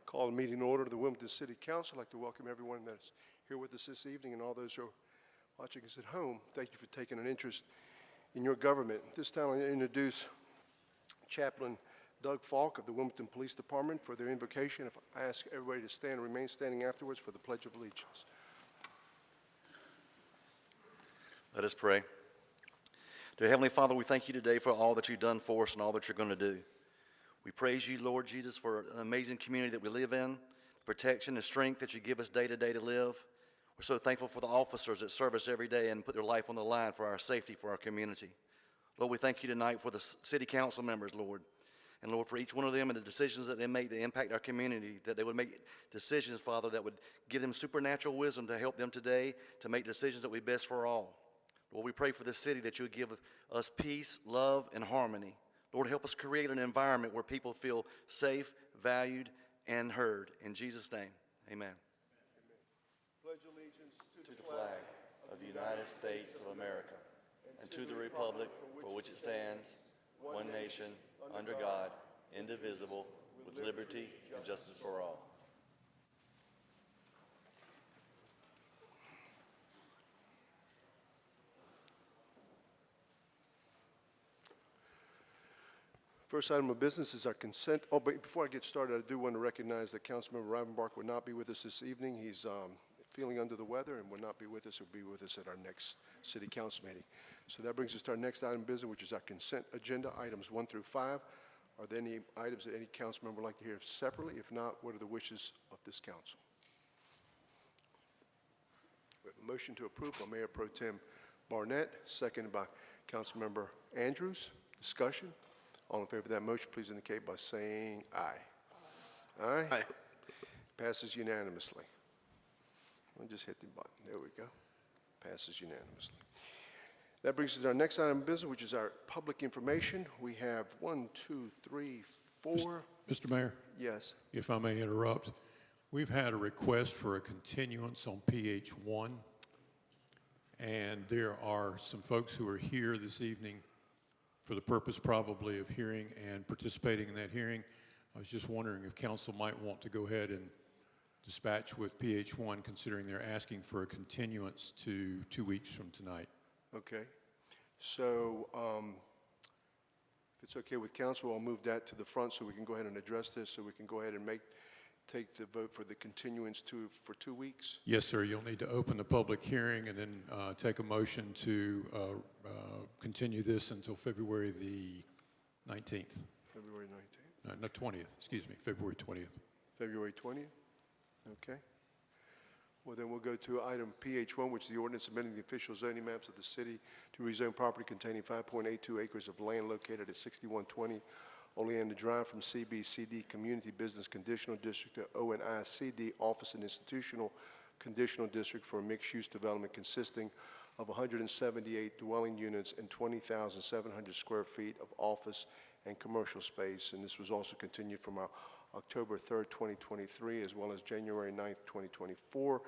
Call the meeting to order of the Wilmington City Council. I'd like to welcome everyone that's here with us this evening and all those who are watching us at home. Thank you for taking an interest in your government. This time I'll introduce Chaplain Doug Falk of the Wilmington Police Department for their invocation. If I ask everybody to stand and remain standing afterwards for the Pledge of Allegiance. Let us pray. Dear Heavenly Father, we thank you today for all that you've done for us and all that you're going to do. We praise you, Lord Jesus, for an amazing community that we live in, the protection and strength that you give us day to day to live. We're so thankful for the officers that serve us every day and put their life on the line for our safety, for our community. Lord, we thank you tonight for the city council members, Lord. And Lord, for each one of them and the decisions that they make that impact our community, that they would make decisions, Father, that would give them supernatural wisdom to help them today to make decisions that will be best for all. Lord, we pray for this city that you would give us peace, love, and harmony. Lord, help us create an environment where people feel safe, valued, and heard. In Jesus' name, amen. Pledge allegiance To the flag of the United States of America and to the republic for which it stands, one nation, under God, indivisible, with liberty and justice for all. First item of business is our consent. Oh, but before I get started, I do want to recognize that Councilmember Rivenbark will not be with us this evening. He's feeling under the weather and will not be with us. He'll be with us at our next city council meeting. So that brings us to our next item of business, which is our consent agenda, items 1 through 5. Are there any items that any council member would like to hear separately? If not, what are the wishes of this council? We have a motion to approve by Mayor Pro Tem Barnett, seconded by Councilmember Andrews. Discussion? All in favor of that motion, please indicate by saying aye. Aye? Aye. Passes unanimously. I'll just hit the button. There we go. Passes unanimously. That brings us to our next item of business, which is our public information. We have 1, 2, 3, 4. Mr. Mayor? Yes. If I may interrupt, we've had a request for a continuance on PH1, and there are some folks who are here this evening for the purpose probably of hearing and participating in that hearing. I was just wondering if council might want to go ahead and dispatch with PH1, considering they're asking for a continuance to 2 weeks from tonight. Okay. So if it's okay with council, I'll move that to the front so we can go ahead and address this, so we can go ahead and take the vote for the continuance for 2 weeks. Yes, sir. You'll need to open the public hearing and then take a motion to continue this until February the 19th. February 19th. No, 20th. Excuse me. February 20th. February 20th? Okay. Well, then we'll go to item PH1, which is the ordinance amending the official zoning maps of the city to rezone property containing 5.82 acres of land located at 6120 Oleander Drive from CBCD Community Business Conditional District to ONICD Office and Institutional Conditional District for a mixed-use development consisting of 178 dwelling units and 20,700 square feet of office and commercial space. And this was also continued from our October 3rd, 2023, as well as January 9th, 2024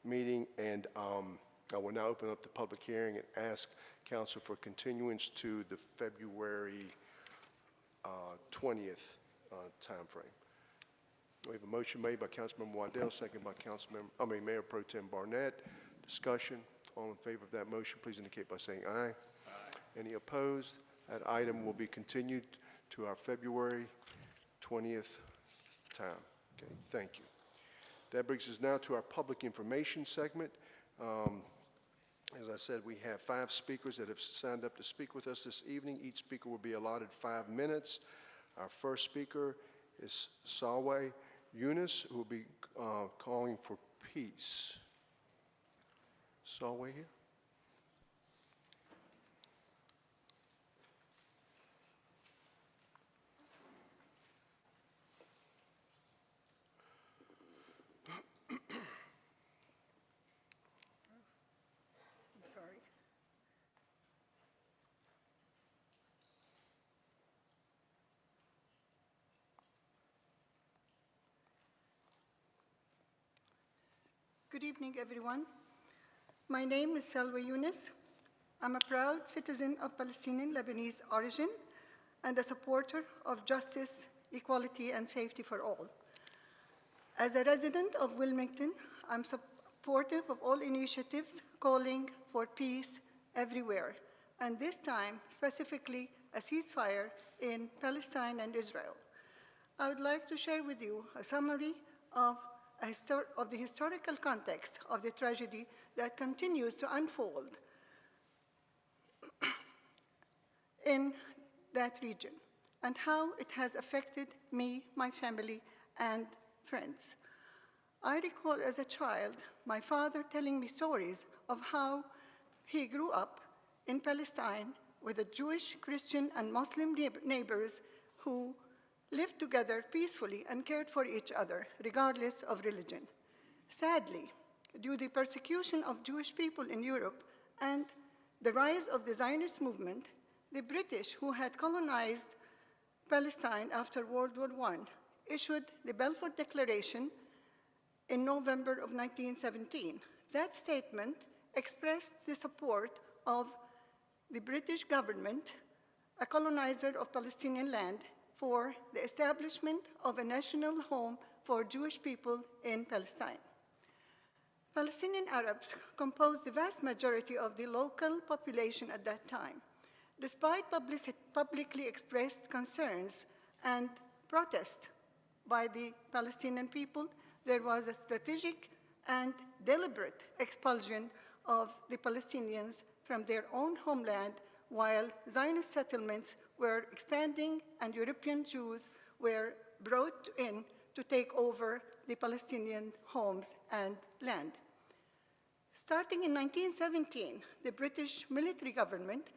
meeting. And I will now open up the public hearing and ask council for continuance to the February 20th time frame. We have a motion made by Councilmember Waddell, second by Mayor Pro Tem Barnett. Discussion. All in favor of that motion, please indicate by saying aye. Aye. Any opposed? That item will be continued to our February 20th time. Okay, thank you. That brings us now to our public information segment. As I said, we have 5 speakers that have signed up to speak with us this evening. Each speaker will be allotted 5 minutes. Our first speaker is Salwe Yunus, who will be calling for peace. Salwe here? Good evening, everyone. My name is Salwe Yunus. I'm a proud citizen of Palestinian Lebanese origin and a supporter of justice, equality, and safety for all. As a resident of Wilmington, I'm supportive of all initiatives calling for peace everywhere, and this time, specifically, a ceasefire in Palestine and Israel. I would like to share with you a summary of the historical context of the tragedy that continues to unfold in that region and how it has affected me, my family, and friends. I recall as a child my father telling me stories of how he grew up in Palestine with the Jewish, Christian, and Muslim neighbors who lived together peacefully and cared for each other, regardless of religion. Sadly, due to the persecution of Jewish people in Europe and the rise of the Zionist movement, the British, who had colonized Palestine after World War I, issued the Balfour Declaration in November of 1917. That statement expressed the support of the British government, a colonizer of Palestinian land, for the establishment of a national home for Jewish people in Palestine. Palestinian Arabs composed the vast majority of the local population at that time. Despite publicly expressed concerns and protest by the Palestinian people, there was a strategic and deliberate expulsion of the Palestinians from their own homeland while Zionist settlements were expanding and European Jews were brought in to take over the Palestinian homes and land. Starting in 1917, the British military government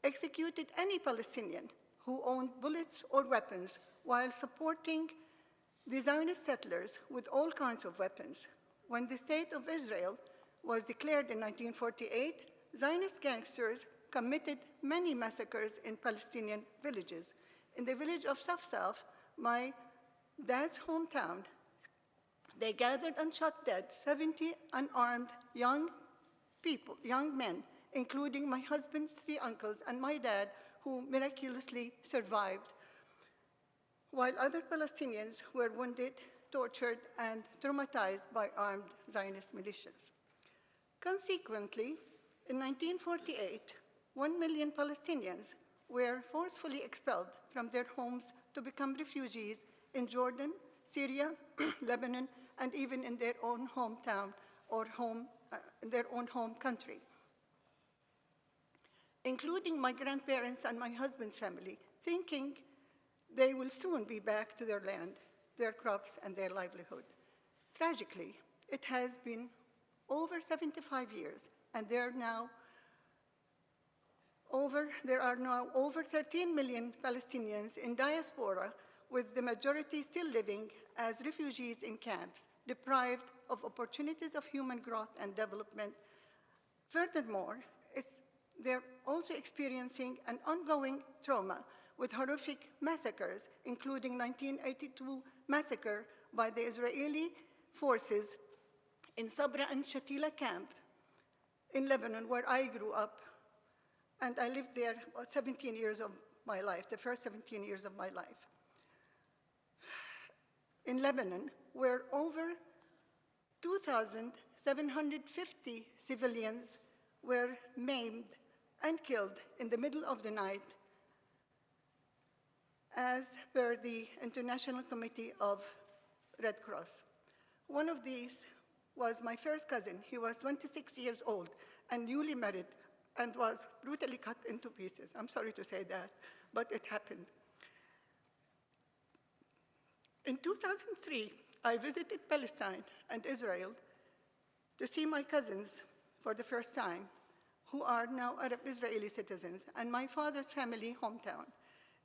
executed any Palestinian who owned bullets or weapons while supporting the Zionist settlers with all kinds of weapons. When the State of Israel was declared in 1948, Zionist gangsters committed many massacres in Palestinian villages. In the village of Safsaf, my dad's hometown, they gathered and shot dead 70 unarmed young people, young men, including my husband's 3 uncles and my dad, who miraculously survived, while other Palestinians were wounded, tortured, and traumatized by armed Zionist militias. Consequently, in 1948, 1 million Palestinians were forcefully expelled from their homes to become refugees in Jordan, Syria, Lebanon, and even in their own hometown or their own home country, including my grandparents and my husband's family, thinking they will soon be back to their land, their crops, and their livelihood. Tragically, it has been over 75 years, and there are now over 13 million Palestinians in diaspora, with the majority still living as refugees in camps, deprived of opportunities of human growth and development. Furthermore, they're also experiencing an ongoing trauma with horrific massacres, including 1982 massacre by the Israeli forces in Sabra and Shatila camp in Lebanon, where I grew up, and I lived there about 17 years of my life, the first 17 years of my life. In Lebanon, where over 2,750 civilians were maimed and killed in the middle of the night, as per the International Committee of Red Cross. One of these was my first cousin. He was 26 years old and newly married and was brutally cut into pieces. I'm sorry to say that, but it happened. In 2003, I visited Palestine and Israel to see my cousins for the first time, who are now Arab Israeli citizens, and my father's family hometown.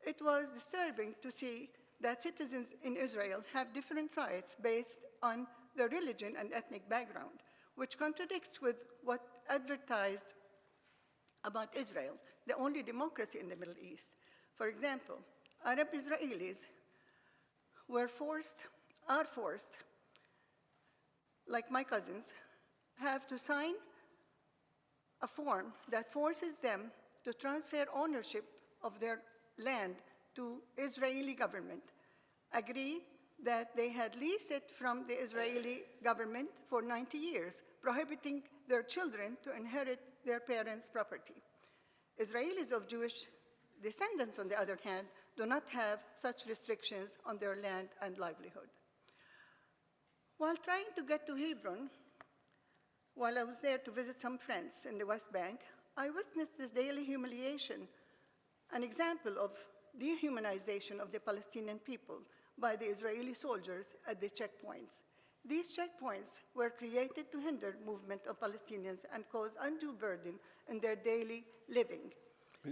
It was disturbing to see that citizens in Israel have different rights based on their religion and ethnic background, which contradicts with what advertised about Israel, the only democracy in the Middle East. For example, Arab Israelis are forced, like my cousins, have to sign a form that forces them to transfer ownership of their land to Israeli government, agree that they had leased it from the Israeli government for 90 years, prohibiting their children to inherit their parents' property. Israelis of Jewish descendants, on the other hand, do not have such restrictions on their land and livelihood. While trying to get to Hebron, while I was there to visit some friends in the West Bank, I witnessed this daily humiliation, an example of dehumanization of the Palestinian people by the Israeli soldiers at the checkpoints. These checkpoints were created to hinder movement of Palestinians and cause undue burden in their daily living,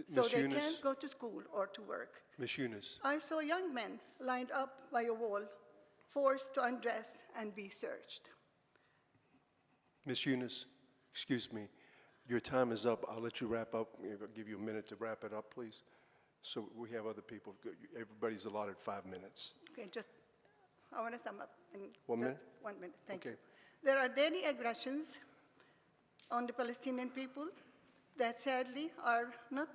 so Ms. they Yunus. can't go to school or to work. Ms. Yunus, I saw young men lined up by a wall, forced to undress and be searched. Ms. Yunus, excuse me, your time is up. I'll let you wrap up. I'll give you a minute to wrap it up, please. So we have other people. Everybody's allotted 5 minutes. Okay, I want to sum up in 1 just minute? 1 minute. Thank Okay. you. There are daily aggressions on the Palestinian people that sadly are not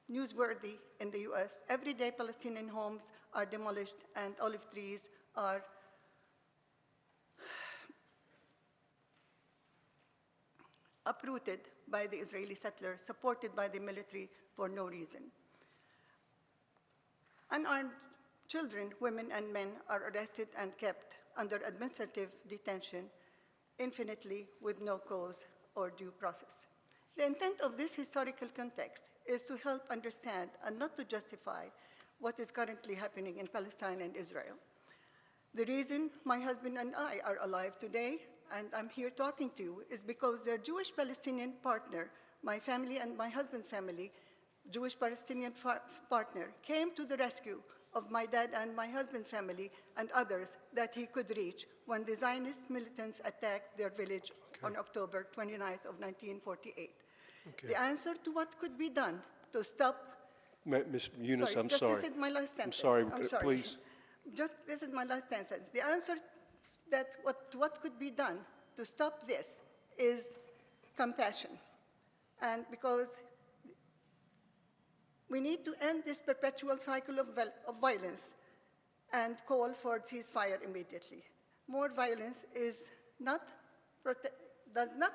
newsworthy in the U.S. Every day, Palestinian homes are demolished and olive trees are uprooted by the Israeli settlers, supported by the military for no reason. Unarmed children, women, and men are arrested and kept under administrative detention infinitely with no cause or due process. The intent of this historical context is to help understand and not to justify what is currently happening in Palestine and Israel. The reason my husband and I are alive today, and I'm here talking to you, is because their Jewish Palestinian partner, my family and my husband's family, Jewish Palestinian partner, came to the rescue of my dad and my husband's family and others that he could reach when the Zionist militants attacked their village on October 29th of 1948. Okay. The answer to what could be done to stop. Ms. Yunus, I'm This sorry. is my last sentence. I'm sorry, please. This is my last sentence. The answer that what could be done to stop this is compassion. And because we need to end this perpetual cycle of violence and call for ceasefire immediately. More violence does not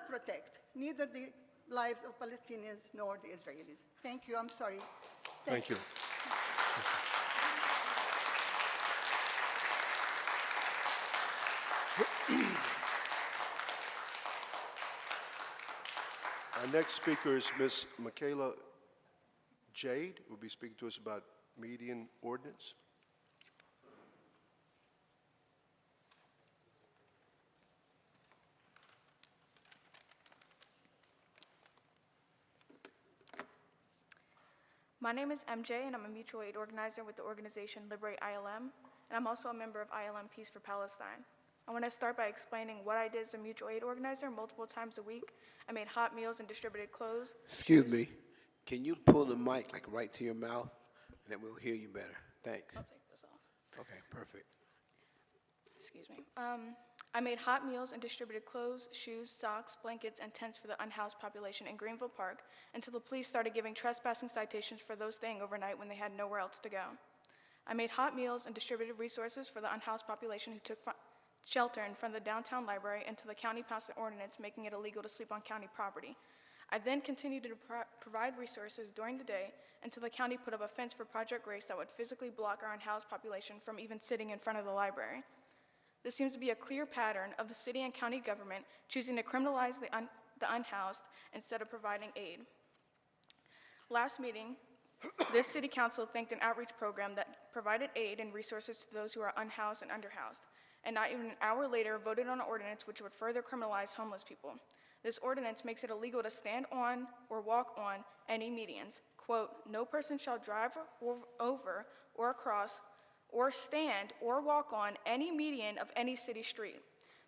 protect neither the lives of Palestinians nor the Israelis. Thank you. I'm sorry. Thank you. Our next speaker is Ms. Michaela Jade, who will be speaking to us about median ordinance. My name is MJ, and I'm a mutual aid organizer with the organization Liberate ILM, and I'm also a member of ILM Peace for Palestine. I want to start by explaining what I did as a mutual aid organizer multiple times a week. I made hot meals and distributed clothes. Excuse me, can you pull the mic like right to your mouth, and then we'll hear you better? Thanks. I'll take this off. Okay, perfect. Excuse me. I made hot meals and distributed clothes, shoes, socks, blankets, and tents for the unhoused population in Greenville Park until the police started giving trespassing citations for those staying overnight when they had nowhere else to go. I made hot meals and distributed resources for the unhoused population who took shelter in front of the downtown library until the county passed an ordinance making it illegal to sleep on county property. I then continued to provide resources during the day until the county put up a fence for Project Grace that would physically block our unhoused population from even sitting in front of the library. This seems to be a clear pattern of the city and county government choosing to criminalize the unhoused instead of providing aid. Last meeting, this city council thanked an outreach program that provided aid and resources to those who are unhoused and underhoused, and not even an hour later voted on an ordinance which would further criminalize homeless people. This ordinance makes it illegal to stand on or walk on any medians. Quote, "No person shall drive over or across or stand or walk on any median of any city street."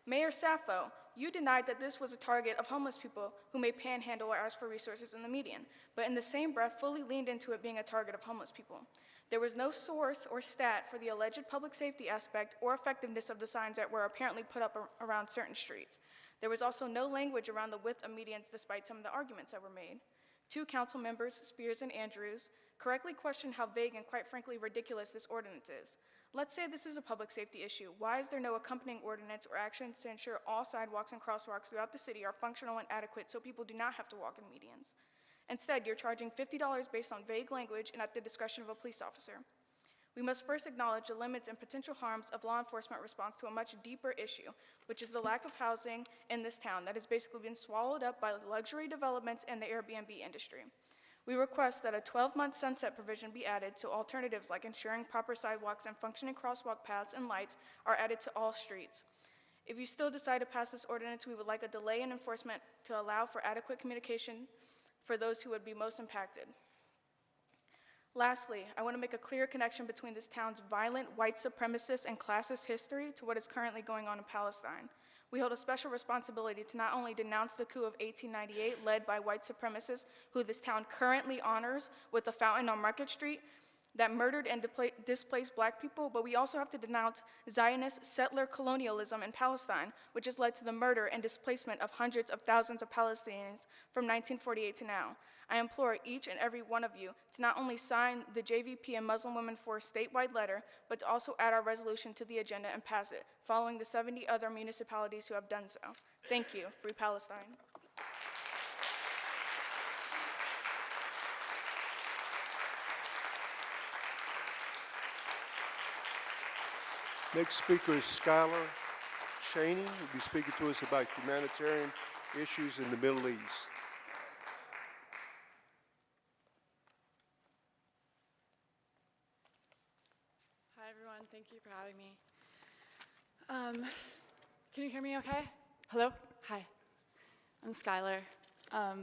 Mayor Sappho, you denied that this was a target of homeless people who may panhandle or ask for resources in the median, but in the same breath fully leaned into it being a target of homeless people. There was no source or stat for the alleged public safety aspect or effectiveness of the signs that were apparently put up around certain streets. There was also no language around the width of medians despite some of the arguments that were made. Two council members, Spears and Andrews, correctly questioned how vague and quite frankly ridiculous this ordinance is. Let's say this is a public safety issue. Why is there no accompanying ordinance or actions to ensure all sidewalks and crosswalks throughout the city are functional and adequate so people do not have to walk in medians? Instead, you're charging $50 based on vague language and at the discretion of a police officer. We must first acknowledge the limits and potential harms of law enforcement response to a much deeper issue, which is the lack of housing in this town that has basically been swallowed up by luxury developments and the Airbnb industry. We request that a 12-month sunset provision be added so alternatives like ensuring proper sidewalks and functioning crosswalk paths and lights are added to all streets. If you still decide to pass this ordinance, we would like a delay in enforcement to allow for adequate communication for those who would be most impacted. Lastly, I want to make a clear connection between this town's violent white supremacist and classist history to what is currently going on in Palestine. We hold a special responsibility to not only denounce the coup of 1898 led by white supremacists, who this town currently honors with the fountain on Market Street, that murdered and displaced black people, but we also have to denounce Zionist settler colonialism in Palestine, which has led to the murder and displacement of hundreds of thousands of Palestinians from 1948 to now. I implore each and every one of you to not only sign the JVP and Muslim Women for statewide letter, but to also add our resolution to the agenda and pass it, following the 70 other municipalities who have done so. Thank you. Free Palestine. Next speaker is Skylar Cheney, who'll be speaking to us about humanitarian issues in the Middle East. Hi, everyone. Thank you for having me. Can you hear me okay? Hello? Hi. I'm Skylar. All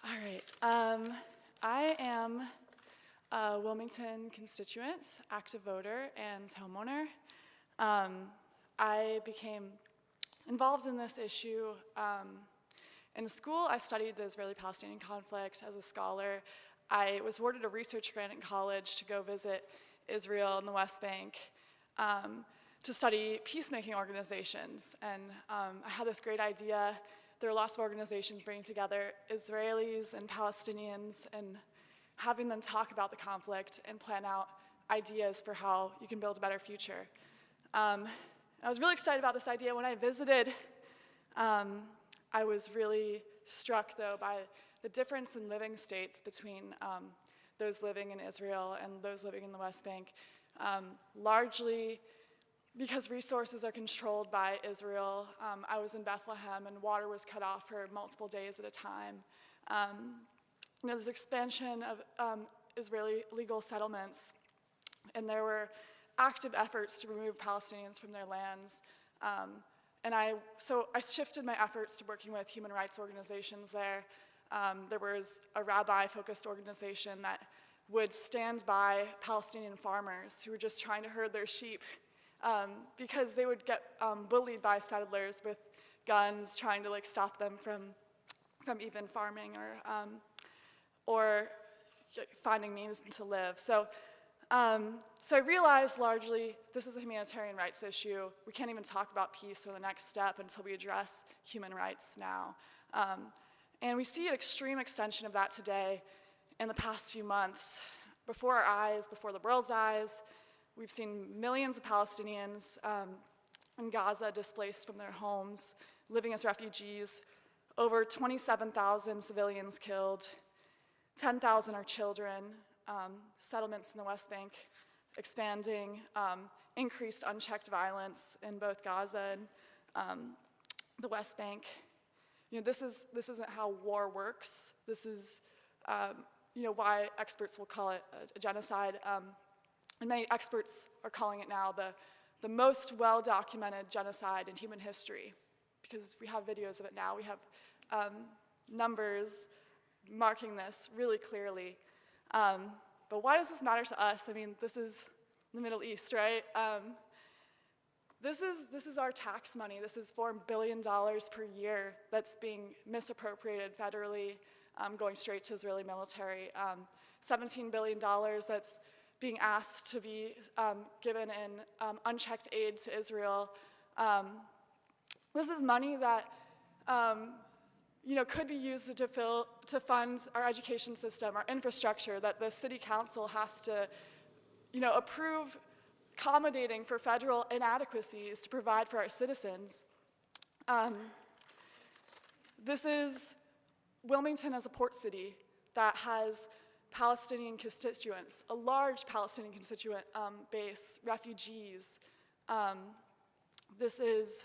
right. I am a Wilmington constituent, active voter, and homeowner. I became involved in this issue. In school, I studied the Israeli-Palestinian conflict as a scholar. I was awarded a research grant in college to go visit Israel and the West Bank to study peacemaking organizations. And I had this great idea. There are lots of organizations bringing together Israelis and Palestinians and having them talk about the conflict and plan out ideas for how you can build a better future. I was really excited about this idea. When I visited, I was really struck, though, by the difference in living states between those living in Israel and those living in the West Bank, largely because resources are controlled by Israel. I was in Bethlehem, and water was cut off for multiple days at a time. There's expansion of Israeli legal settlements, and there were active efforts to remove Palestinians from their lands. So I shifted my efforts to working with human rights organizations there. There was a rabbi-focused organization that would stand by Palestinian farmers who were just trying to herd their sheep because they would get bullied by settlers with guns, trying to stop them from even farming or finding means to live. So I realized largely this is a humanitarian rights issue. We can't even talk about peace or the next step until we address human rights now. And we see an extreme extension of that today in the past few months. Before our eyes, before the world's eyes, we've seen millions of Palestinians in Gaza displaced from their homes, living as refugees, over 27,000 civilians killed, 10,000 are children, settlements in the West Bank expanding, increased unchecked violence in both Gaza and the West Bank. This isn't how war works. This is why experts will call it a genocide. And many experts are calling it now the most well-documented genocide in human history, because we have videos of it now. We have numbers marking this really clearly. But why does this matter to us? I mean, this is the Middle East, right? This is our tax money. This is $4 billion per year that's being misappropriated federally, going straight to Israeli military. $17 billion that's being asked to be given in unchecked aid to Israel. This is money that could be used to fund our education system, our infrastructure, that the city council has to approve accommodating for federal inadequacies to provide for our citizens. This is Wilmington as a port city that has Palestinian constituents, a large Palestinian constituent base, refugees. This is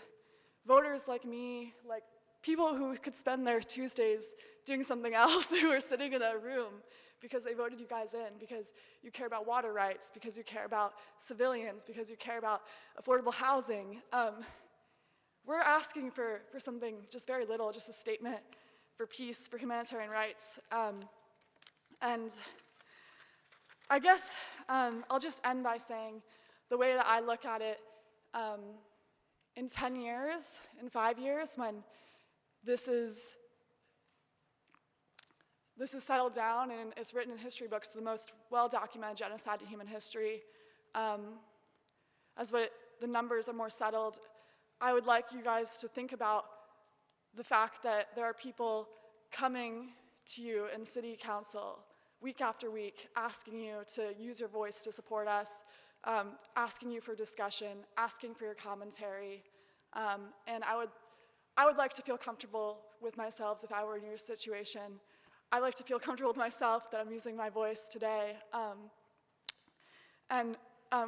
voters like me, like people who could spend their Tuesdays doing something else, who are sitting in a room because they voted you guys in, because you care about water rights, because you care about civilians, because you care about affordable housing. We're asking for something just very little, just a statement for peace, for humanitarian rights. And I guess I'll just end by saying the way that I look at it, in 10 years, in 5 years, when this is settled down and it's written in history books, the most well-documented genocide in human history, as the numbers are more settled, I would like you guys to think about the fact that there are people coming to you in city council week after week, asking you to use your voice to support us, asking you for discussion, asking for your commentary. And I would like to feel comfortable with myself if I were in your situation. I'd like to feel comfortable with myself that I'm using my voice today.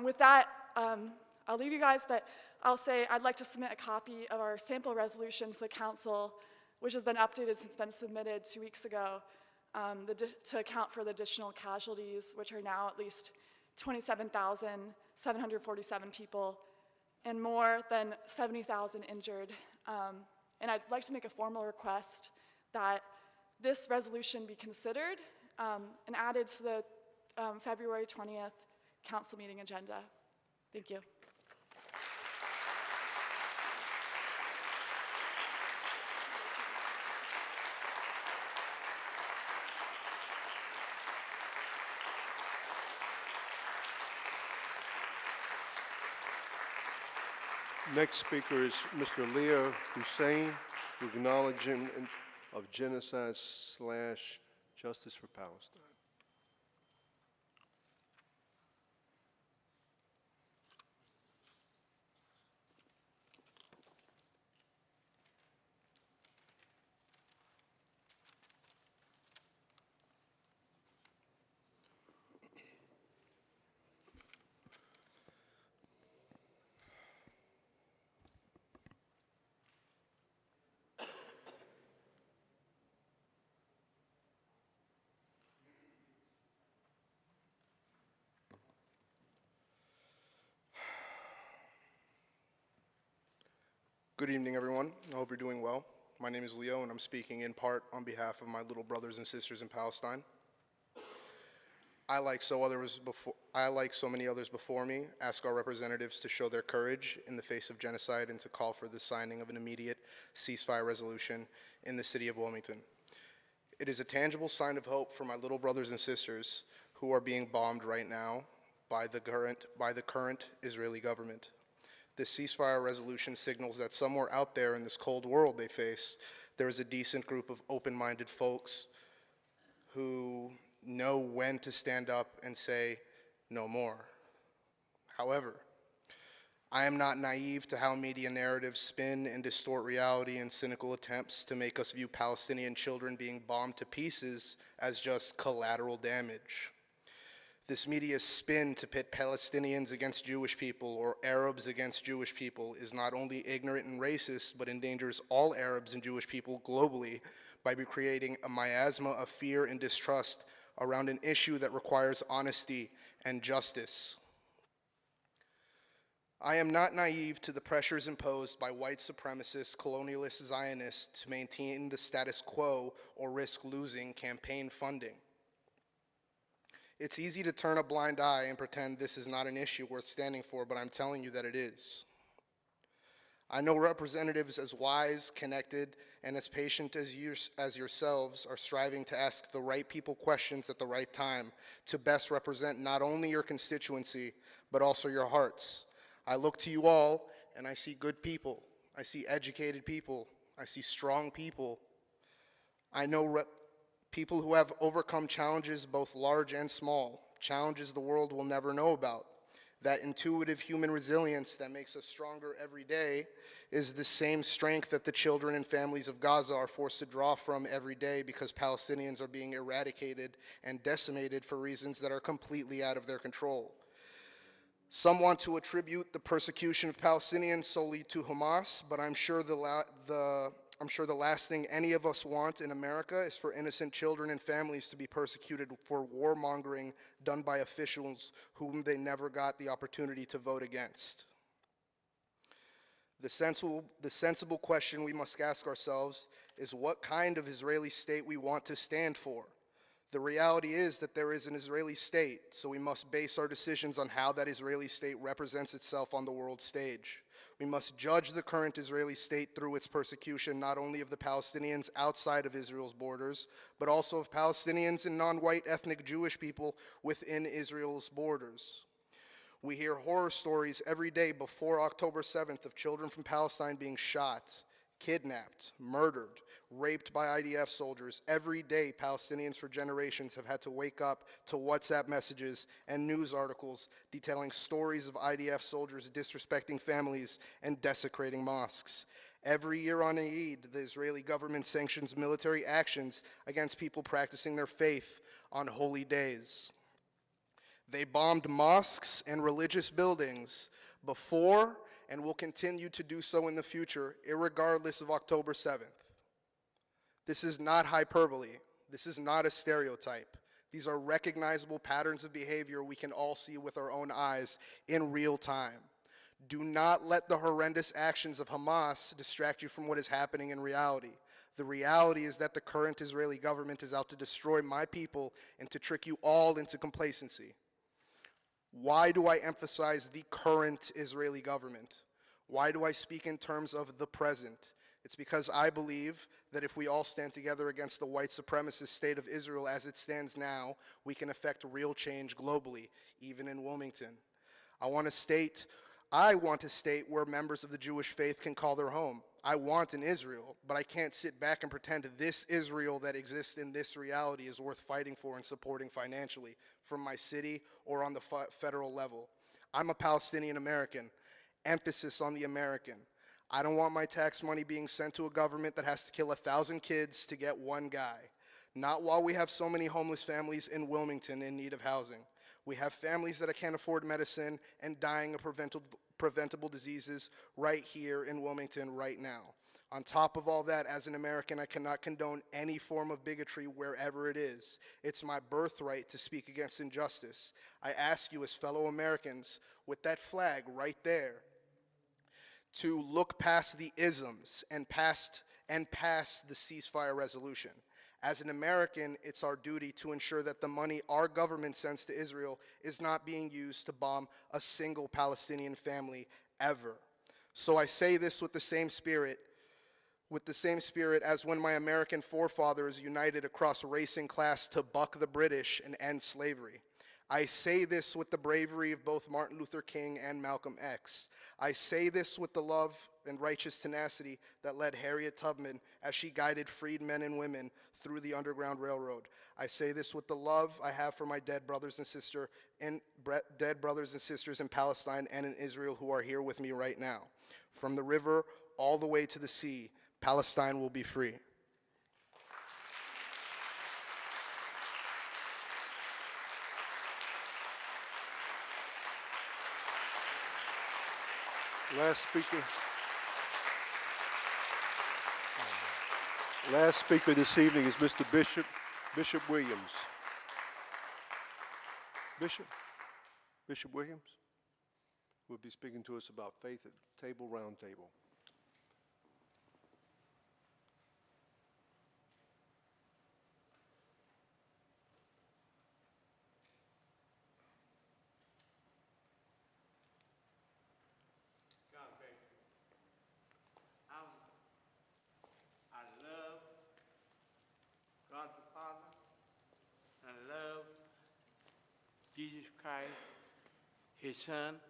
With that, I'll leave you guys, but I'll say I'd like to submit a copy of our sample resolution to the council, which has been updated since it's been submitted 2 weeks ago, to account for the additional casualties, which are now at least 27,747 people, and more than 70,000 injured. And I'd like to make a formal request that this resolution be considered and added to the February 20th council meeting agenda. Thank you. Next speaker is Mr. Leo Hussein, acknowledgement of genocide / justice for Palestine. Good evening, everyone. I hope you're doing well. My name is Leo, and I'm speaking in part on behalf of my little brothers and sisters in Palestine. I, like so many others before me, ask our representatives to show their courage in the face of genocide and to call for the signing of an immediate ceasefire resolution in the city of Wilmington. It is a tangible sign of hope for my little brothers and sisters who are being bombed right now by the current Israeli government. This ceasefire resolution signals that somewhere out there in this cold world they face, there is a decent group of open-minded folks who know when to stand up and say, no more. However, I am not naive to how media narratives spin and distort reality in cynical attempts to make us view Palestinian children being bombed to pieces as just collateral damage. This media's spin to pit Palestinians against Jewish people or Arabs against Jewish people is not only ignorant and racist, but endangers all Arabs and Jewish people globally by creating a miasma of fear and distrust around an issue that requires honesty and justice. I am not naive to the pressures imposed by white supremacist, colonialist Zionists to maintain the status quo or risk losing campaign funding. It's easy to turn a blind eye and pretend this is not an issue worth standing for, but I'm telling you that it is. I know representatives as wise, connected, and as patient as yourselves are striving to ask the right people questions at the right time to best represent not only your constituency, but also your hearts. I look to you all, and I see good people. I see educated people. I see strong people. I know people who have overcome challenges both large and small, challenges the world will never know about. That intuitive human resilience that makes us stronger every day is the same strength that the children and families of Gaza are forced to draw from every day because Palestinians are being eradicated and decimated for reasons that are completely out of their control. Some want to attribute the persecution of Palestinians solely to Hamas, but I'm sure the last thing any of us want in America is for innocent children and families to be persecuted for warmongering done by officials whom they never got the opportunity to vote against. The sensible question we must ask ourselves is what kind of Israeli state we want to stand for. The reality is that there is an Israeli state, so we must base our decisions on how that Israeli state represents itself on the world stage. We must judge the current Israeli state through its persecution not only of the Palestinians outside of Israel's borders, but also of Palestinians and non-white ethnic Jewish people within Israel's borders. We hear horror stories every day before October 7th of children from Palestine being shot, kidnapped, murdered, raped by IDF soldiers. Every day, Palestinians for generations have had to wake up to WhatsApp messages and news articles detailing stories of IDF soldiers disrespecting families and desecrating mosques. Every year on Eid, the Israeli government sanctions military actions against people practicing their faith on holy days. They bombed mosques and religious buildings before and will continue to do so in the future, irregardless of October 7th. This is not hyperbole. This is not a stereotype. These are recognizable patterns of behavior we can all see with our own eyes in real time. Do not let the horrendous actions of Hamas distract you from what is happening in reality. The reality is that the current Israeli government is out to destroy my people and to trick you all into complacency. Why do I emphasize the current Israeli government? Why do I speak in terms of the present? It's because I believe that if we all stand together against the white supremacist state of Israel as it stands now, we can effect real change globally, even in Wilmington. I want to state where members of the Jewish faith can call their home. I want an Israel, but I can't sit back and pretend this Israel that exists in this reality is worth fighting for and supporting financially from my city or on the federal level. I'm a Palestinian American. Emphasis on the American. I don't want my tax money being sent to a government that has to kill 1,000 kids to get one guy. Not while we have so many homeless families in Wilmington in need of housing. We have families that can't afford medicine and dying of preventable diseases right here in Wilmington right now. On top of all that, as an American, I cannot condone any form of bigotry wherever it is. It's my birthright to speak against injustice. I ask you as fellow Americans, with that flag right there, to look past the isms and past the ceasefire resolution. As an American, it's our duty to ensure that the money our government sends to Israel is not being used to bomb a single Palestinian family ever. So I say this with the same spirit as when my American forefathers united across race and class to buck the British and end slavery. I say this with the bravery of both Martin Luther King and Malcolm X. I say this with the love and righteous tenacity that led Harriet Tubman as she guided freed men and women through the Underground Railroad. I say this with the love I have for my dead brothers and sisters in Palestine and in Israel who are here with me right now. From the river all the way to the sea, Palestine will be free. Last speaker this evening is Mr. Bishop Williams. Bishop Williams will be speaking to us about faith at the table, round table. I love God the Father, and I love Jesus Christ, His Son,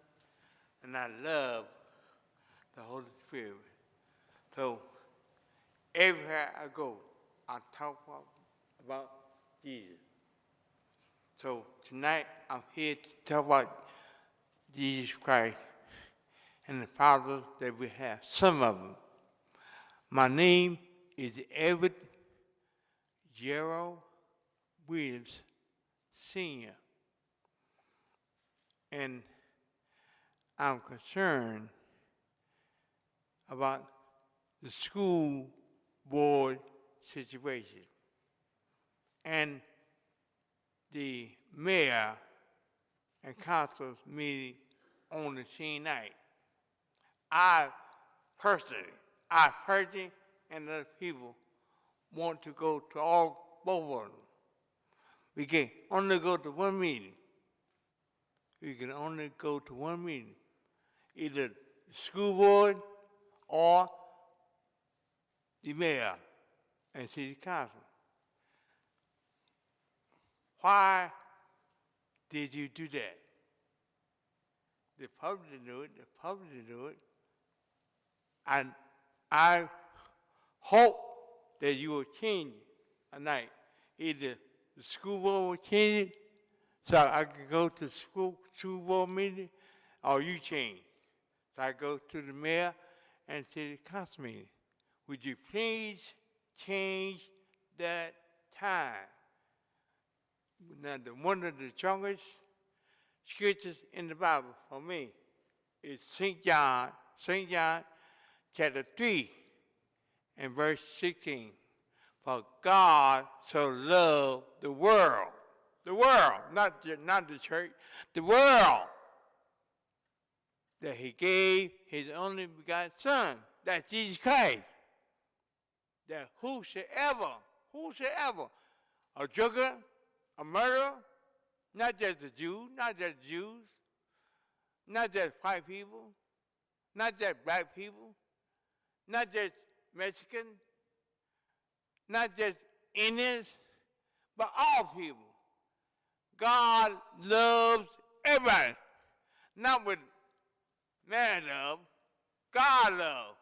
and I love the Holy Spirit. So everywhere I go, I talk about Jesus. So tonight I'm here to talk about Jesus Christ and the problems that we have, some of them. My name is Edward Gerald Williams, Sr., and I'm concerned about the school board situation and the mayor and council's meeting on the same night. I personally, and other people want to go to both of them. We can only go to one meeting. We can only go to one meeting, either the school board or the mayor and city council. Why did you do that? The public knew it, the public knew it. And I hope that you will change it tonight. Either the school board will change it so I can go to the school board meeting, or you change. So I go to the mayor and city council meeting. Would you please change that time? Now, one of the strongest scriptures in the Bible for me is St. John chapter 3 and verse 16. For God so loved the world, not the church, the world, that he gave his only begotten Son, that's Jesus Christ, that whosoever, a drugger, a murderer, not just the Jews, not just white people, not just black people, not just Mexican, not just Indians, but all people. God loves everybody, not with man love, God love.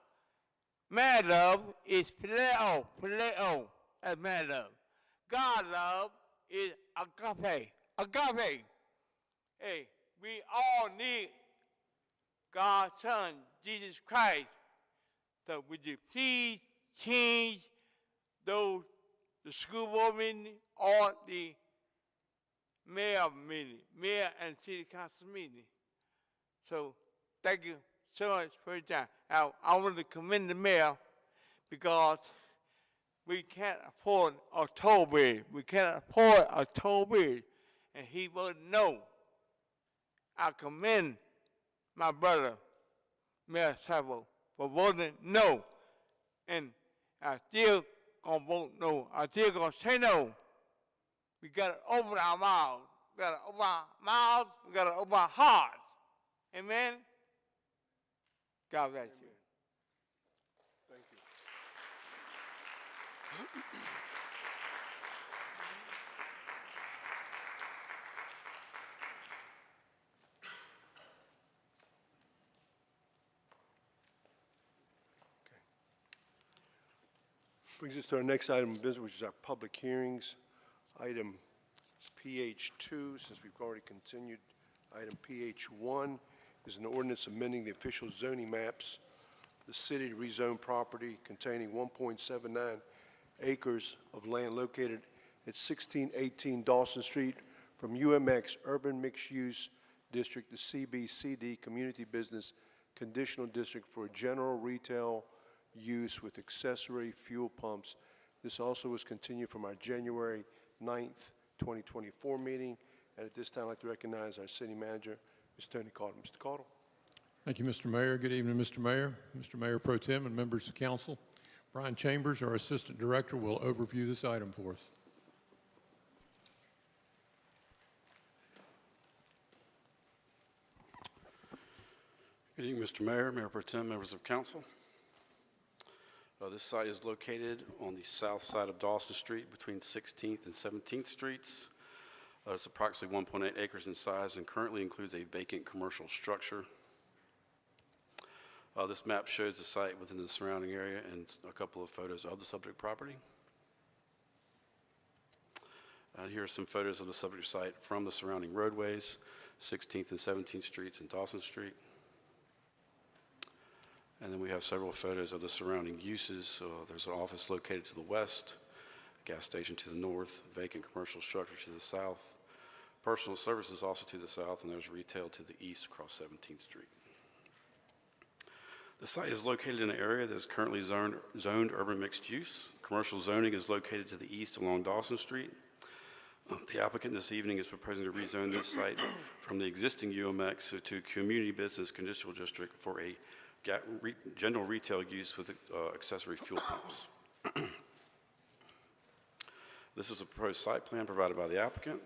Man love is phileo, that's man love. God love is agape. Hey, we all need God's Son, Jesus Christ. So would you please change the school board meeting or the mayor and city council meeting? So thank you so much for your time. I want to commend the mayor because we can't afford a toll bridge. And he voted no. I commend my brother, Mayor Sabo, for voting no. And I still gonna vote no. I still gonna say no. We gotta open our mouths. We gotta open our hearts. Amen? God bless you. Thank you. Brings us to our next item of business, which is our public hearings. Item PH2, since we've already continued. Item PH1 is an ordinance amending the official zoning maps of the city to rezone property containing 1.79 acres of land located at 1618 Dawson Street from UMX Urban Mixed Use District to CBCD Community Business Conditional District for general retail use with accessory fuel pumps. This also was continued from our January 9th, 2024 meeting. And at this time, I'd like to recognize our city manager, Ms. Tony Caudle. Mr. Caudle. Thank you, Mr. Mayor. Good evening, Mr. Mayor, Mr. Mayor Pro Tem, and members of council. Brian Chambers, our Assistant Director, will overview this item for us. Good evening, Mr. Mayor, Mayor Pro Tem, members of council. This site is located on the south side of Dawson Street between 16th and 17th Streets. It's approximately 1.8 acres in size and currently includes a vacant commercial structure. This map shows the site within the surrounding area and a couple of photos of the subject property. Here are some photos of the subject site from the surrounding roadways, 16th and 17th Streets and Dawson Street. And then we have several photos of the surrounding uses. There's an office located to the west, a gas station to the north, vacant commercial structure to the south, personal services also to the south, and there's retail to the east across 17th Street. The site is located in an area that is currently zoned urban mixed use. Commercial zoning is located to the east along Dawson Street. The applicant this evening is proposing to rezone this site from the existing UMX to Community Business Conditional District for a general retail use with accessory fuel pumps. This is a proposed site plan provided by the applicant.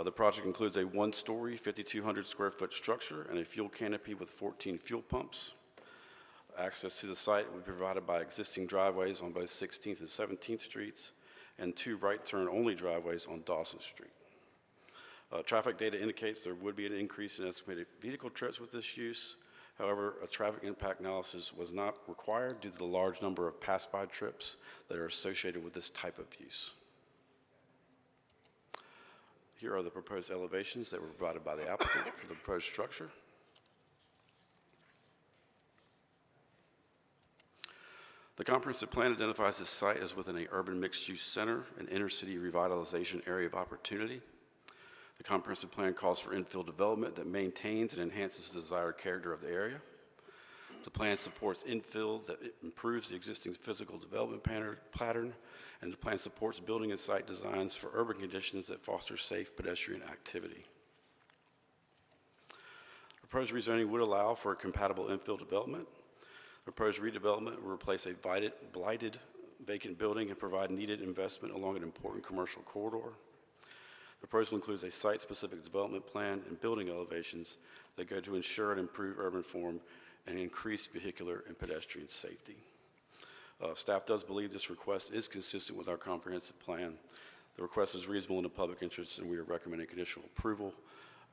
The project includes a one-story, 5,200 square foot structure and a fuel canopy with 14 fuel pumps. Access to the site will be provided by existing driveways on both 16th and 17th Streets and 2 right-turn only driveways on Dawson Street. Traffic data indicates there would be an increase in estimated vehicle trips with this use. However, a traffic impact analysis was not required due to the large number of pass-by trips that are associated with this type of use. Here are the proposed elevations that were provided by the applicant for the proposed structure. The comprehensive plan identifies this site as within an urban mixed-use center, an inner-city revitalization area of opportunity. The comprehensive plan calls for infill development that maintains and enhances the desired character of the area. The plan supports infill that improves the existing physical development pattern, and the plan supports building and site designs for urban conditions that foster safe pedestrian activity. Proposed rezoning would allow for a compatible infill development. Proposed redevelopment will replace a blighted vacant building and provide needed investment along an important commercial corridor. The proposal includes a site-specific development plan and building elevations that go to ensure and improve urban form and increase vehicular and pedestrian safety. Staff does believe this request is consistent with our comprehensive plan. The request is reasonable in the public interest, and we are recommending conditional approval.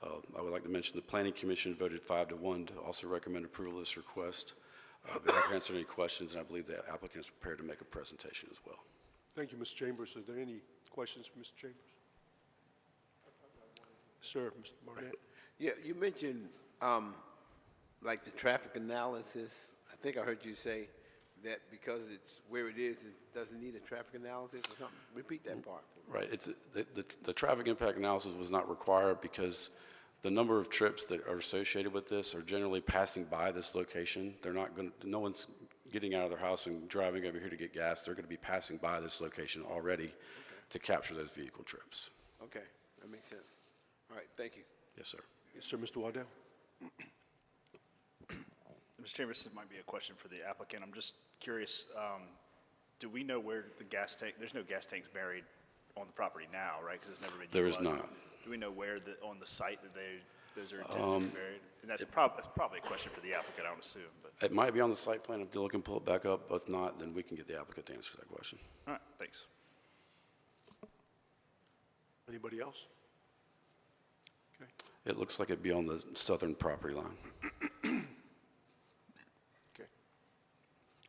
I would like to mention the Planning Commission voted 5-1 to also recommend approval of this request. I'll be happy to answer any questions, and I believe the applicant is prepared to make a presentation as well. Thank you, Mr. Chambers. Are there any questions for Mr. Chambers? Sir, Mr. Barnett. Yeah, you mentioned like the traffic analysis. I think I heard you say that because it's where it is, it doesn't need a traffic analysis or something. Repeat that part. Right. The traffic impact analysis was not required because the number of trips that are associated with this are generally passing by this location. They're not going to, no one's getting out of their house and driving over here to get gas. They're going to be passing by this location already to capture those vehicle trips. Okay, that makes sense. All right, thank you. Yes, sir. Yes, sir, Mr. Waddell. Mr. Chambers, this might be a question for the applicant. I'm just curious, do we know where the gas tank, there's no gas tanks buried on the property now, right? Because it's never been There utilized. is not. Do we know where on the site that those are intended to be buried? And that's probably a question for the applicant, I would assume. But It might be on the site plan. If Dylan can pull it back up. If not, then we can get the applicant to answer that question. all right, thanks. Anybody else? Okay. It looks like it'd be on the southern property line. Okay.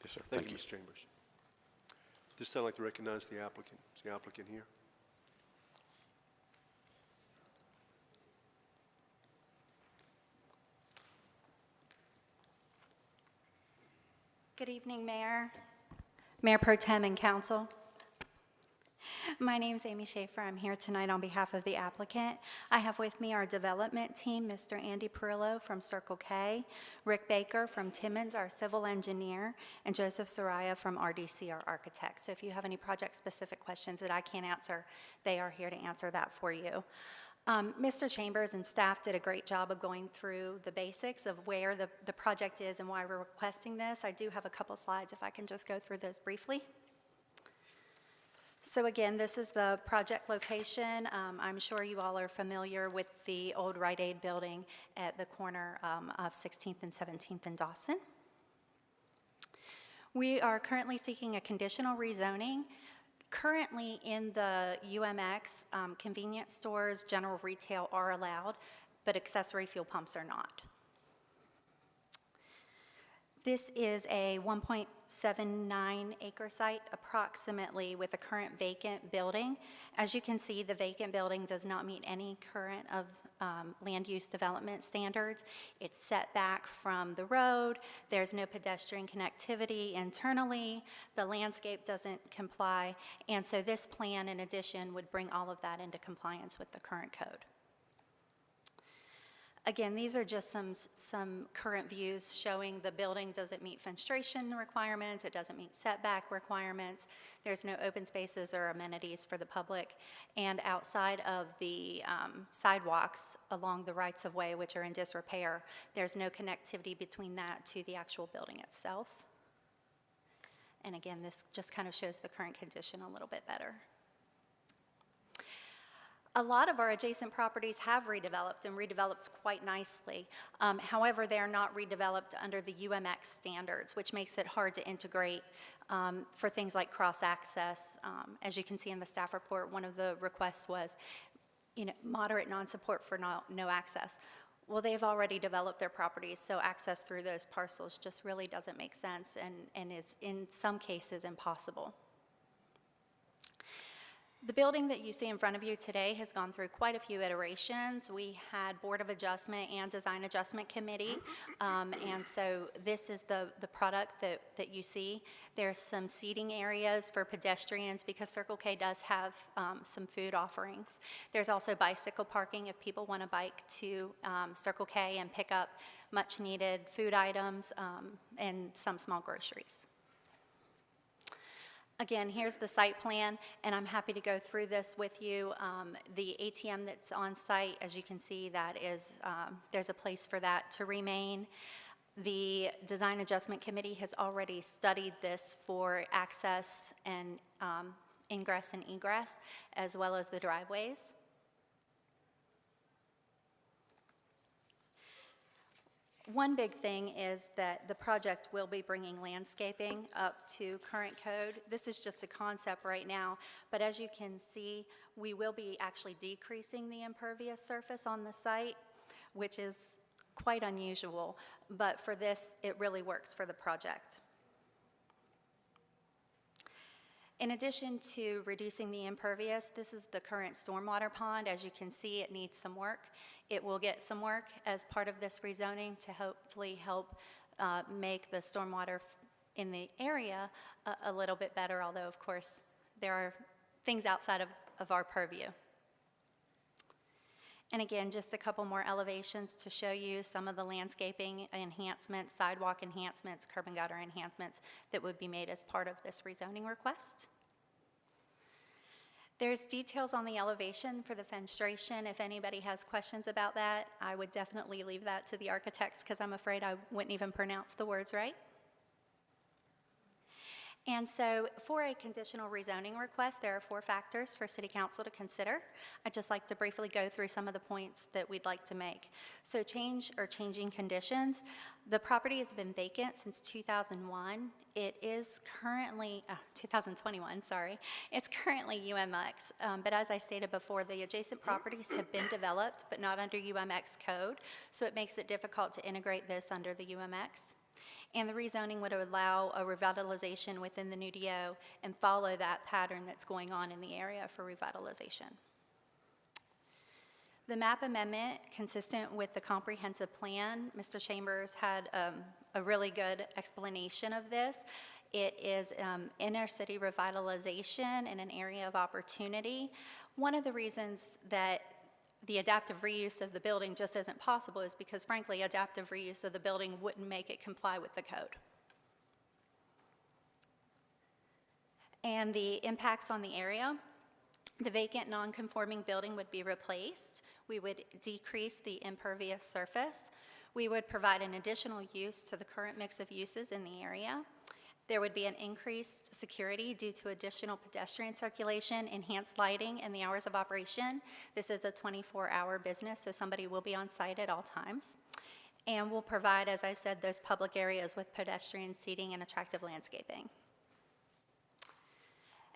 Yes, sir. Thank you, Mr. Chambers. This time I'd like to recognize the applicant. Is the applicant here? Good evening, Mayor, Mayor Pro Tem and Council. My name is Amy Schaefer. I'm here tonight on behalf of the applicant. I have with me our development team, Mr. Andy Perillo from Circle K, Rick Baker from Timmons, our civil engineer, and Joseph Soraya from RDC, our architect. So if you have any project-specific questions that I can't answer, they are here to answer that for you. Mr. Chambers and staff did a great job of going through the basics of where the project is and why we're requesting this. I do have a couple slides if I can just go through those briefly. So again, this is the project location. I'm sure you all are familiar with the old Rite Aid building at the corner of 16th and 17th in Dawson. We are currently seeking a conditional rezoning. Currently in the UMX, convenience stores, general retail are allowed, but accessory fuel pumps are not. This is a 1.79 acre site approximately with a current vacant building. As you can see, the vacant building does not meet any current of land use development standards. It's set back from the road. There's no pedestrian connectivity internally. The landscape doesn't comply. And so this plan, in addition, would bring all of that into compliance with the current code. Again, these are just some current views showing the building doesn't meet fenestration requirements, it doesn't meet setback requirements, there's no open spaces or amenities for the public, and outside of the sidewalks along the rights-of-way, which are in disrepair, there's no connectivity between that to the actual building itself. And again, this just kind of shows the current condition a little bit better. A lot of our adjacent properties have redeveloped and redeveloped quite nicely. However, they're not redeveloped under the UMX standards, which makes it hard to integrate for things like cross-access. As you can see in the staff report, one of the requests was, moderate non-support for no access. Well, they've already developed their properties, so access through those parcels just really doesn't make sense and is in some cases impossible. The building that you see in front of you today has gone through quite a few iterations. We had Board of Adjustment and Design Adjustment Committee, and so this is the product that you see. There's some seating areas for pedestrians because Circle K does have some food offerings. There's also bicycle parking if people want to bike to Circle K and pick up much needed food items and some small groceries. Again, here's the site plan, and I'm happy to go through this with you. The ATM that's on site, as you can see, that is, there's a place for that to remain. The Design Adjustment Committee has already studied this for access and ingress and egress, as well as the driveways. One big thing is that the project will be bringing landscaping up to current code. This is just a concept right now, but as you can see, we will be actually decreasing the impervious surface on the site, which is quite unusual, but for this, it really works for the project. In addition to reducing the impervious, this is the current stormwater pond. As you can see, it needs some work. It will get some work as part of this rezoning to hopefully help make the stormwater in the area a little bit better, although of course there are things outside of our purview. And again, just a couple more elevations to show you some of the landscaping enhancements, sidewalk enhancements, curb and gutter enhancements that would be made as part of this rezoning request. There's details on the elevation for the fenestration. If anybody has questions about that, I would definitely leave that to the architects because I'm afraid I wouldn't even pronounce the words right. And so for a conditional rezoning request, there are 4 factors for City Council to consider. I'd just like to briefly go through some of the points that we'd like to make. So change or changing conditions. The property has been vacant since 2001. It is currently, 2021, sorry. It's currently UMX, but as I stated before, the adjacent properties have been developed, but not under UMX code, so it makes it difficult to integrate this under the UMX. And the rezoning would allow a revitalization within the new DO and follow that pattern that's going on in the area for revitalization. The map amendment, consistent with the comprehensive plan, Mr. Chambers had a really good explanation of this. It is inner city revitalization in an area of opportunity. One of the reasons that the adaptive reuse of the building just isn't possible is because, frankly, adaptive reuse of the building wouldn't make it comply with the code. And the impacts on the area, the vacant non-conforming building would be replaced. We would decrease the impervious surface. We would provide an additional use to the current mix of uses in the area. There would be an increased security due to additional pedestrian circulation, enhanced lighting, and the hours of operation. This is a 24-hour business, so somebody will be on site at all times. And we'll provide, as I said, those public areas with pedestrian seating and attractive landscaping.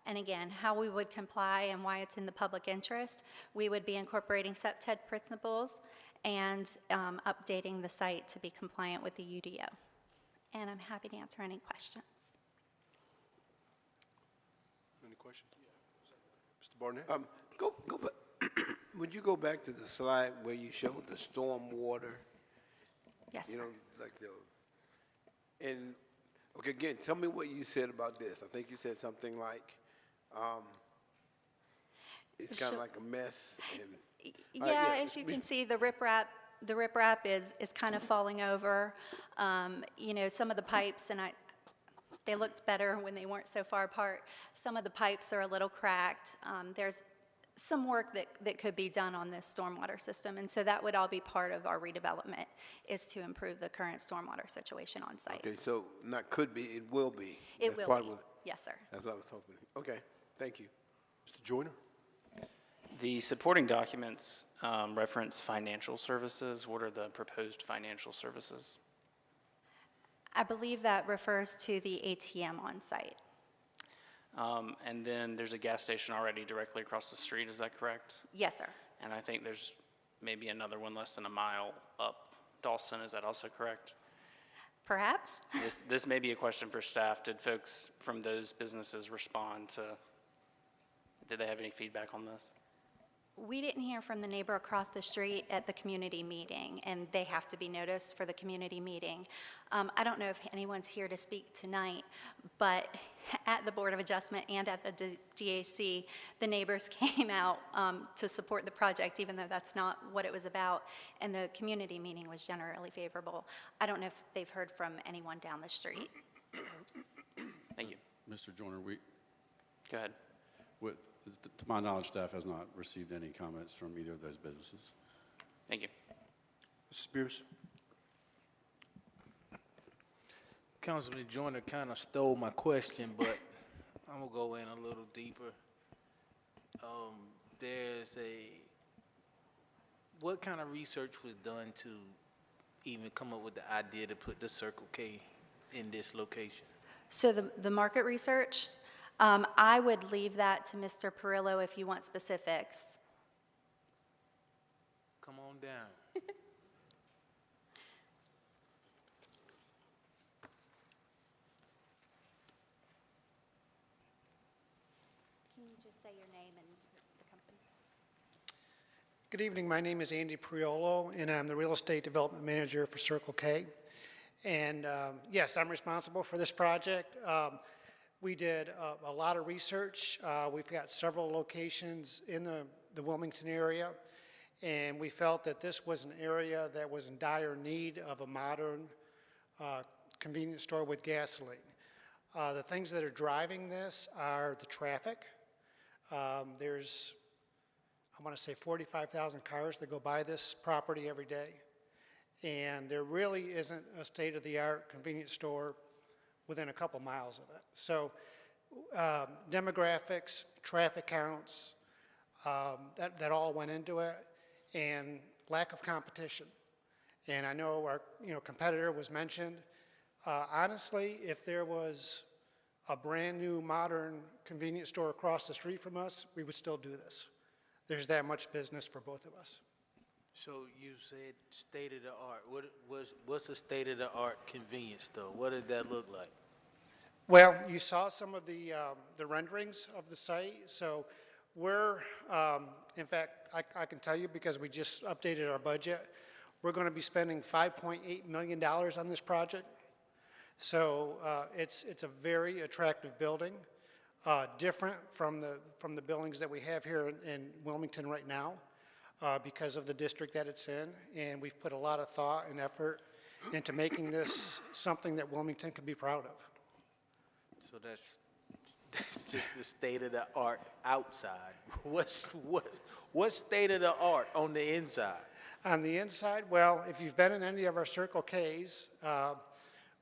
And again, how we would comply and why it's in the public interest, we would be incorporating SEPTED principles and updating the site to be compliant with the UDO. and I'm happy to answer any questions. Any questions? Mr. Barnett? Go back. Would you go back to the slide where you showed the storm water? Yes, sir. You know, like and, okay, again, tell me what you said about this. I think you said something like, it's kind of Sure. like a mess and. Yeah, as you can see, the riprap is kind of falling over. You know, some of the pipes, and they looked better when they weren't so far apart. Some of the pipes are a little cracked. There's some work that could be done on this stormwater system, and so that would all be part of our redevelopment, is to improve the current stormwater situation on site. Okay, so not could be, it will be. It That's will part be. of Yes, sir. That's what I was hoping. Okay, thank you. Mr. Joyner? The supporting documents reference financial services. What are the proposed financial services? I believe that refers to the ATM on site. And then there's a gas station already directly across the street, is that correct? Yes, sir. And I think there's maybe another one less than a mile up Dawson, is that also correct? Perhaps. This may be a question for staff. Did folks from those businesses respond to, did they have any feedback on this? We didn't hear from the neighbor across the street at the community meeting, and they have to be noticed for the community meeting. I don't know if anyone's here to speak tonight, but at the Board of Adjustment and at the DAC, the neighbors came out to support the project, even though that's not what it was about, and the community meeting was generally favorable. I don't know if they've heard from anyone down the street. Thank you. Mr. Joyner, Go ahead. to my knowledge, staff has not received any comments from either of those businesses. Thank you. Mr. Spears? Councilman Joyner kind of stole my question, but I'm gonna go in a little deeper. What kind of research was done to even come up with the idea to put the Circle K in this location? So the market research, I would leave that to Mr. Perillo if you want specifics. Come on down. Can you just say your name and the company? Good evening. My name is Andy Priolo, and I'm the Real Estate Development Manager for Circle K. And yes, I'm responsible for this project. We did a lot of research. We've got several locations in the Wilmington area, and we felt that this was an area that was in dire need of a modern convenience store with gasoline. The things that are driving this are the traffic. There's, I want to say, 45,000 cars that go by this property every day, and there really isn't a state-of-the-art convenience store within a couple miles of it. So demographics, traffic counts, that all went into it, and lack of competition. And I know our competitor was mentioned. Honestly, if there was a brand new modern convenience store across the street from us, we would still do this. There's that much business for both of us. So you said state-of-the-art. What's a state-of-the-art convenience store? What did that look like? Well, you saw some of the renderings of the site. So we're, in fact, I can tell you because we just updated our budget, we're going to be spending $5.8 million on this project. So it's a very attractive building, different from the buildings that we have here in Wilmington right now because of the district that it's in. And we've put a lot of thought and effort into making this something that Wilmington can be proud of. So that's just the state-of-the-art outside. What's state-of-the-art on the inside? On the inside, well, if you've been in any of our Circle Ks,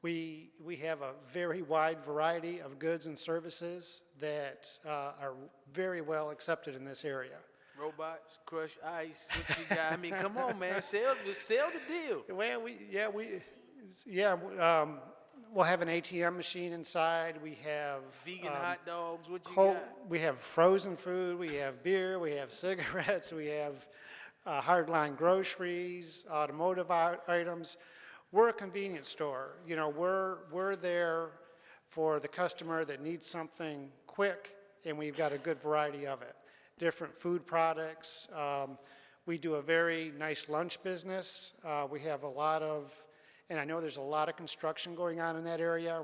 we have a very wide variety of goods and services that are very well accepted in this area. Robots, crush ice, what you got? I mean, come on, man, sell the deal. Well, we'll have an ATM machine inside. We have Vegan hot dogs, what you got? We have frozen food. We have beer. We have cigarettes. We have hardline groceries, automotive items. we're a convenience store. You know, we're there for the customer that needs something quick, and we've got a good variety of it. Different food products. We do a very nice lunch business. We have a lot of, and I know there's a lot of construction going on in that area.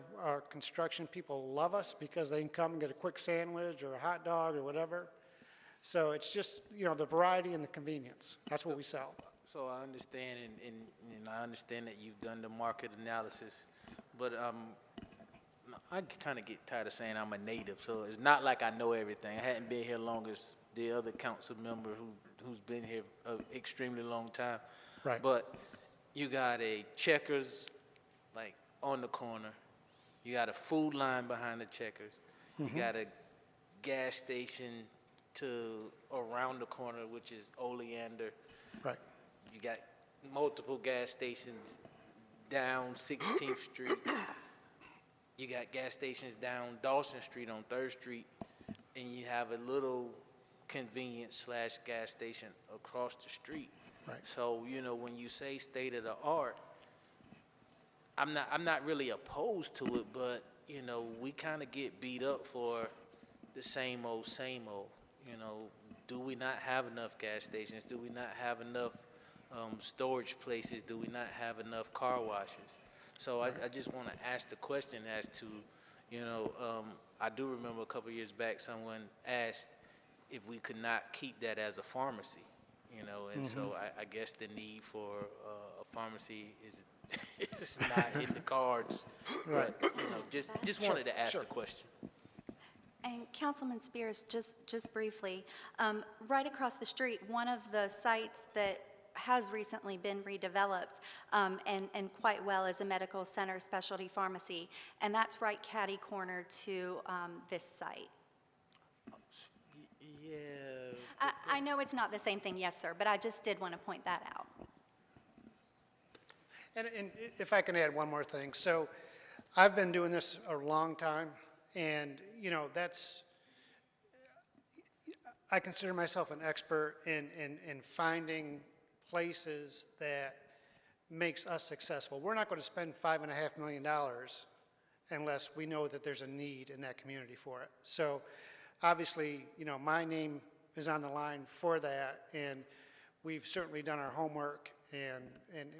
Construction people love us because they can come and get a quick sandwich or a hot dog or whatever. So it's just, you know, the variety and the convenience. That's what we sell. So I understand, and I understand that you've done the market analysis, but I kind of get tired of saying I'm a native, so it's not like I know everything. I hadn't been here long as the other council member who's been here an extremely long time. Right. But you got a Checkers, like, on the corner. You got a food line behind the Checkers. You got a gas station around the corner, which is Oleander. Right. You got multiple gas stations down 16th Street. You got gas stations down Dawson Street on 3rd Street, and you have a little convenience / gas station across the street. Right. So, you know, when you say state of the art, I'm not really opposed to it, but, you know, we kind of get beat up for the same old, you know. Do we not have enough gas stations? Do we not have enough storage places? Do we not have enough car washes? So I just want to ask the question as to, you know, I do remember a couple years back someone asked if we could not keep that as a pharmacy, you know, and so I guess the need for a pharmacy is not in the cards. Right. But, you know, just wanted to ask the question. And Councilman Spears, just briefly, right across the street, one of the sites that has recently been redeveloped and quite well is a medical center specialty pharmacy, and that's right catty corner to this site. Yeah. I know it's not the same thing, yes, sir, but I just did want to point that out. And if I can add one more thing. So I've been doing this a long time, and, you know, I consider myself an expert in finding places that makes us successful. We're not going to spend $5.5 million unless we know that there's a need in that community for it. So obviously, you know, my name is on the line for that, and we've certainly done our homework, and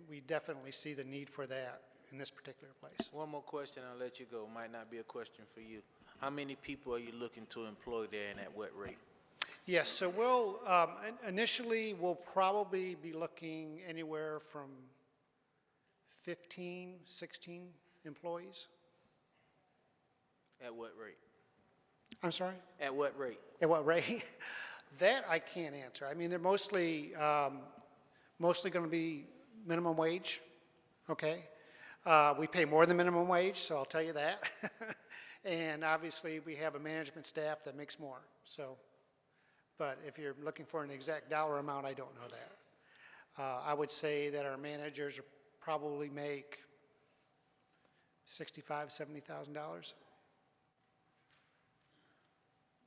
we definitely see the need for that in this particular place. One more question, I'll let you go. Might not be a question for you. How many people are you looking to employ there and at what rate? Yes, so we'll, initially, we'll probably be looking anywhere from 15, 16 employees. At what rate? I'm sorry? At what rate? At what rate? That I can't answer. I mean, they're mostly going to be minimum wage, okay? We pay more than minimum wage, so I'll tell you that. And obviously, we have a management staff that makes more, so. But if you're looking for an exact dollar amount, I don't know that. I would say that our managers probably make $65,000, $70,000.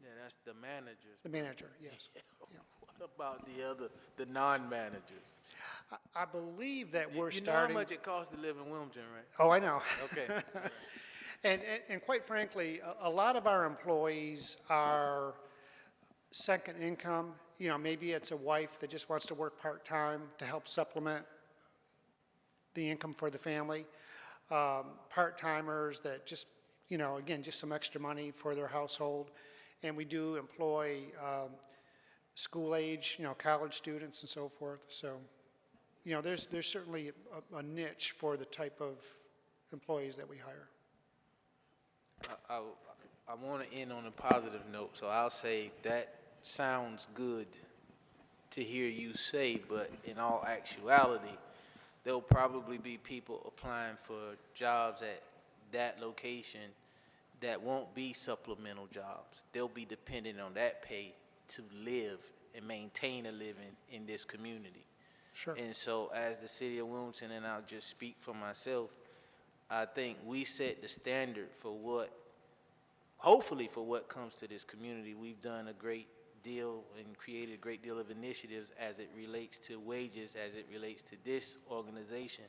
Yeah, that's the managers. The manager, yes. Yeah. What about the non-managers? I believe that we're You starting. know how much it costs to live in Wilmington, right? Oh, I know. Okay. And quite frankly, a lot of our employees are second income. You know, maybe it's a wife that just wants to work part-time to help supplement the income for the family. Part-timers that just, you know, again, just some extra money for their household. And we do employ school age, you know, college students and so forth. So, you know, there's certainly a niche for the type of employees that we hire. I want to end on a positive note, so I'll say that sounds good to hear you say, but in all actuality, there'll probably be people applying for jobs at that location that won't be supplemental jobs. They'll be dependent on that pay to live and maintain a living in this community. Sure. And so as the city of Wilmington, and I'll just speak for myself, I think we set the standard for what, hopefully for what comes to this community. We've done a great deal and created a great deal of initiatives as it relates to wages, as it relates to this organization.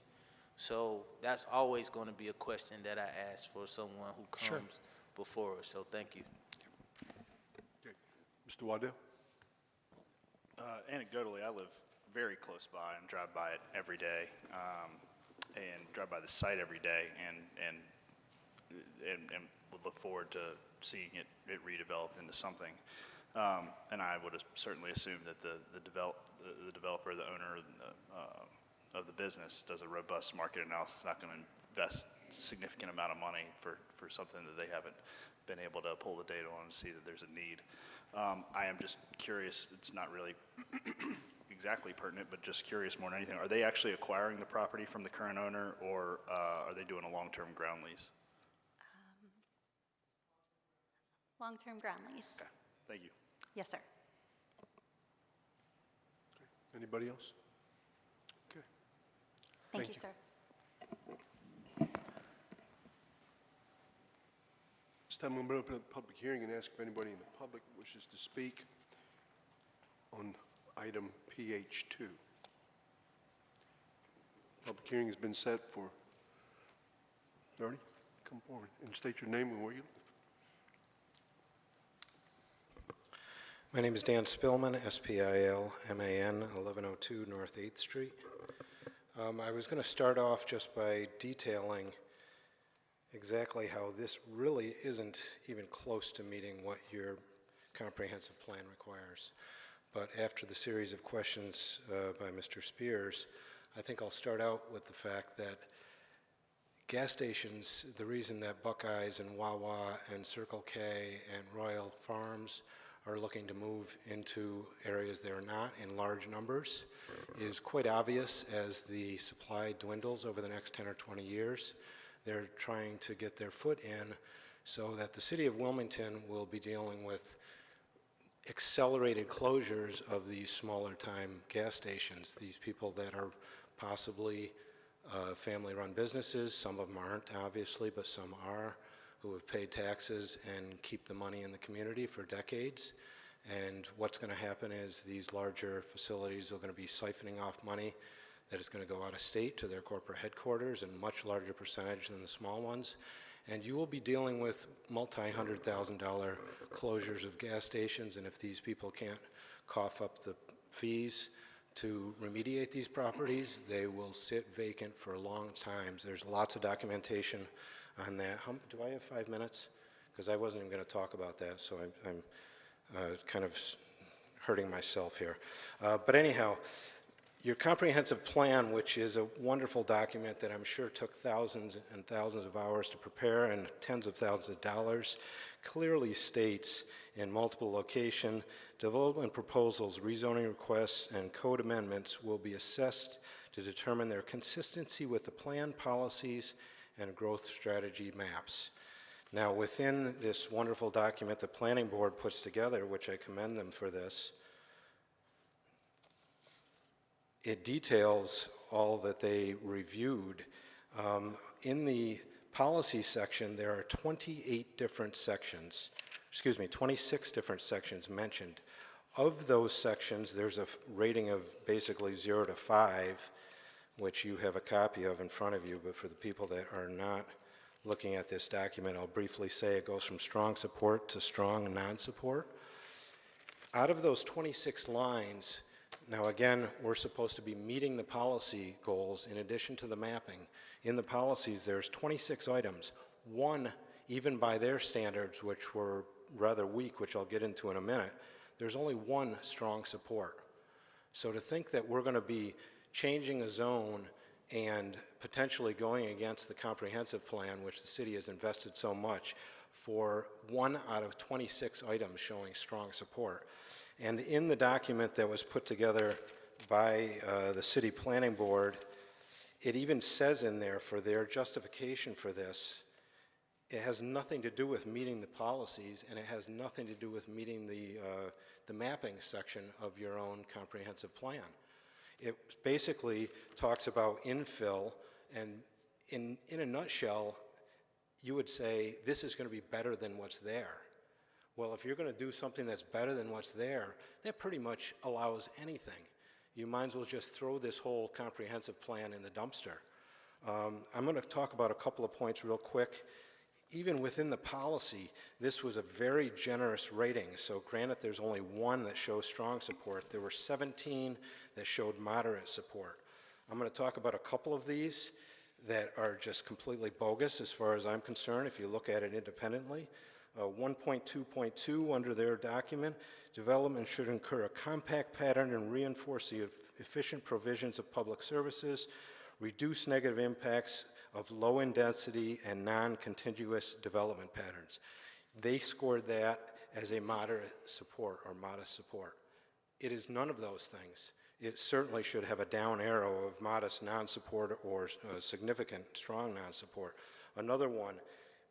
So that's always going to be a question that I ask for someone who Sure. comes before us. So thank you. Okay. Mr. Waddell? Anecdotally, I live very close by and drive by it every day, and drive by the site every day, and would look forward to seeing it redeveloped into something. And I would certainly assume that the developer, the owner of the business, does a robust market analysis, not going to invest a significant amount of money for something that they haven't been able to pull the data on and see that there's a need. I am just curious, it's not really exactly pertinent, but just curious more than anything, are they actually acquiring the property from the current owner, or are they doing a long-term ground lease? Long-term ground lease. Okay, thank you. Yes, sir. Anybody else? Okay. Thank Thank you, you. sir. This time I'm going to open up the public hearing and ask if anybody in the public wishes to speak on item PH2. Public hearing has been set for, Artie, come forward and state your name and where you live. My name is Dan Spillman, S-P-I-L-M-A-N, 1102 North 8th Street. I was going to start off just by detailing exactly how this really isn't even close to meeting what your comprehensive plan requires. But after the series of questions by Mr. Spears, I think I'll start out with the fact that gas stations, the reason that Buckeyes and Wawa and Circle K and Royal Farms are looking to move into areas they're not in large numbers is quite obvious as the supply dwindles over the next 10 or 20 years. They're trying to get their foot in so that the city of Wilmington will be dealing with accelerated closures of these smaller time gas stations. These people that are possibly family-run businesses, some of them aren't obviously, but some are, who have paid taxes and keep the money in the community for decades. And what's going to happen is these larger facilities are going to be siphoning off money that is going to go out of state to their corporate headquarters in much larger percentage than the small ones. And you will be dealing with multi-$100,000 closures of gas stations, and if these people can't cough up the fees to remediate these properties, they will sit vacant for long times. There's lots of documentation on that. Do I have 5 minutes? Because I wasn't even going to talk about that, so I'm kind of hurting myself here. But anyhow, your comprehensive plan, which is a wonderful document that I'm sure took thousands and thousands of hours to prepare and tens of thousands of dollars, clearly states in multiple location, development proposals, rezoning requests, and code amendments will be assessed to determine their consistency with the plan policies and growth strategy maps. Now, within this wonderful document the Planning Board puts together, which I commend them for this, it details all that they reviewed. In the policy section, there are 26 different sections mentioned. Of those sections, there's a rating of basically 0 to 5, which you have a copy of in front of you, but for the people that are not looking at this document, I'll briefly say it goes from strong support to strong non-support. Out of those 26 lines, now again, we're supposed to be meeting the policy goals in addition to the mapping. In the policies, there's 26 items. One, even by their standards, which were rather weak, which I'll get into in a minute, there's only one strong support. So to think that we're going to be changing a zone and potentially going against the comprehensive plan, which the city has invested so much, for 1 out of 26 items showing strong support. And in the document that was put together by the City Planning Board, it even says in there for their justification for this, it has nothing to do with meeting the policies, and it has nothing to do with meeting the mapping section of your own comprehensive plan. It basically talks about infill, and in a nutshell, you would say this is going to be better than what's there. Well, if you're going to do something that's better than what's there, that pretty much allows anything. You might as well just throw this whole comprehensive plan in the dumpster. I'm going to talk about a couple of points real quick. Even within the policy, this was a very generous rating. So granted, there's only one that shows strong support. There were 17 that showed moderate support. I'm going to talk about a couple of these that are just completely bogus as far as I'm concerned, if you look at it independently. 1.2.2 under their document, development should incur a compact pattern and reinforce the efficient provisions of public services, reduce negative impacts of low intensity and non-contiguous development patterns. They scored that as a moderate support or modest support. It is none of those things. It certainly should have a down arrow of modest non-support or significant strong non-support. Another one,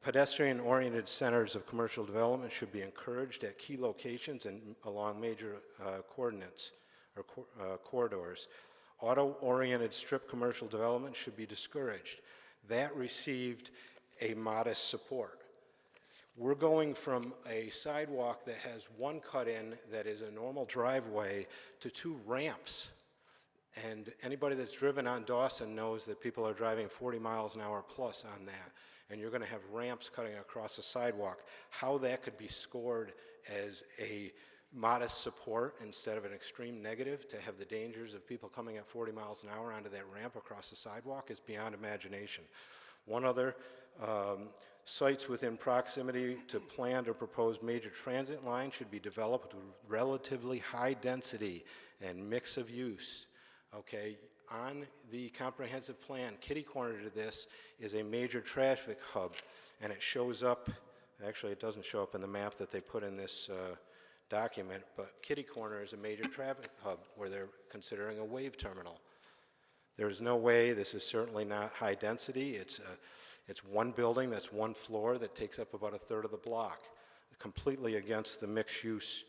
pedestrian-oriented centers of commercial development should be encouraged at key locations and along major coordinates or corridors. Auto-oriented strip commercial development should be discouraged. That received a modest support. We're going from a sidewalk that has one cut-in that is a normal driveway to 2 ramps. And anybody that's driven on Dawson knows that people are driving 40 miles an hour plus on that. And you're going to have ramps cutting across the sidewalk. How that could be scored as a modest support instead of an extreme negative to have the dangers of people coming at 40 miles an hour onto that ramp across the sidewalk is beyond imagination. One other, sites within proximity to planned or proposed major transit lines should be developed with relatively high density and mix of use. Okay, on the comprehensive plan, kitty corner to this is a major traffic hub, and it shows up, actually it doesn't show up in the map that they put in this document, but kitty corner is a major traffic hub where they're considering a wave terminal. There's no way, this is certainly not high density. It's one building, that's one floor that takes up about 1/3 of the block, completely against the mixed use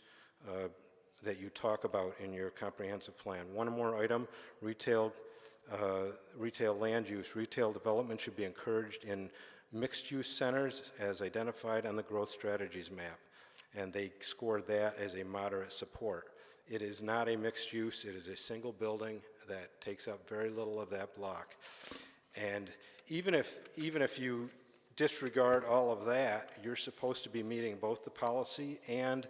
that you talk about in your comprehensive plan. One more item, retail land use. Retail development should be encouraged in mixed use centers as identified on the growth strategies map. And they scored that as a moderate support. It is not a mixed use, it is a single building that takes up very little of that block. And even if you disregard all of that, you're supposed to be meeting both the policy and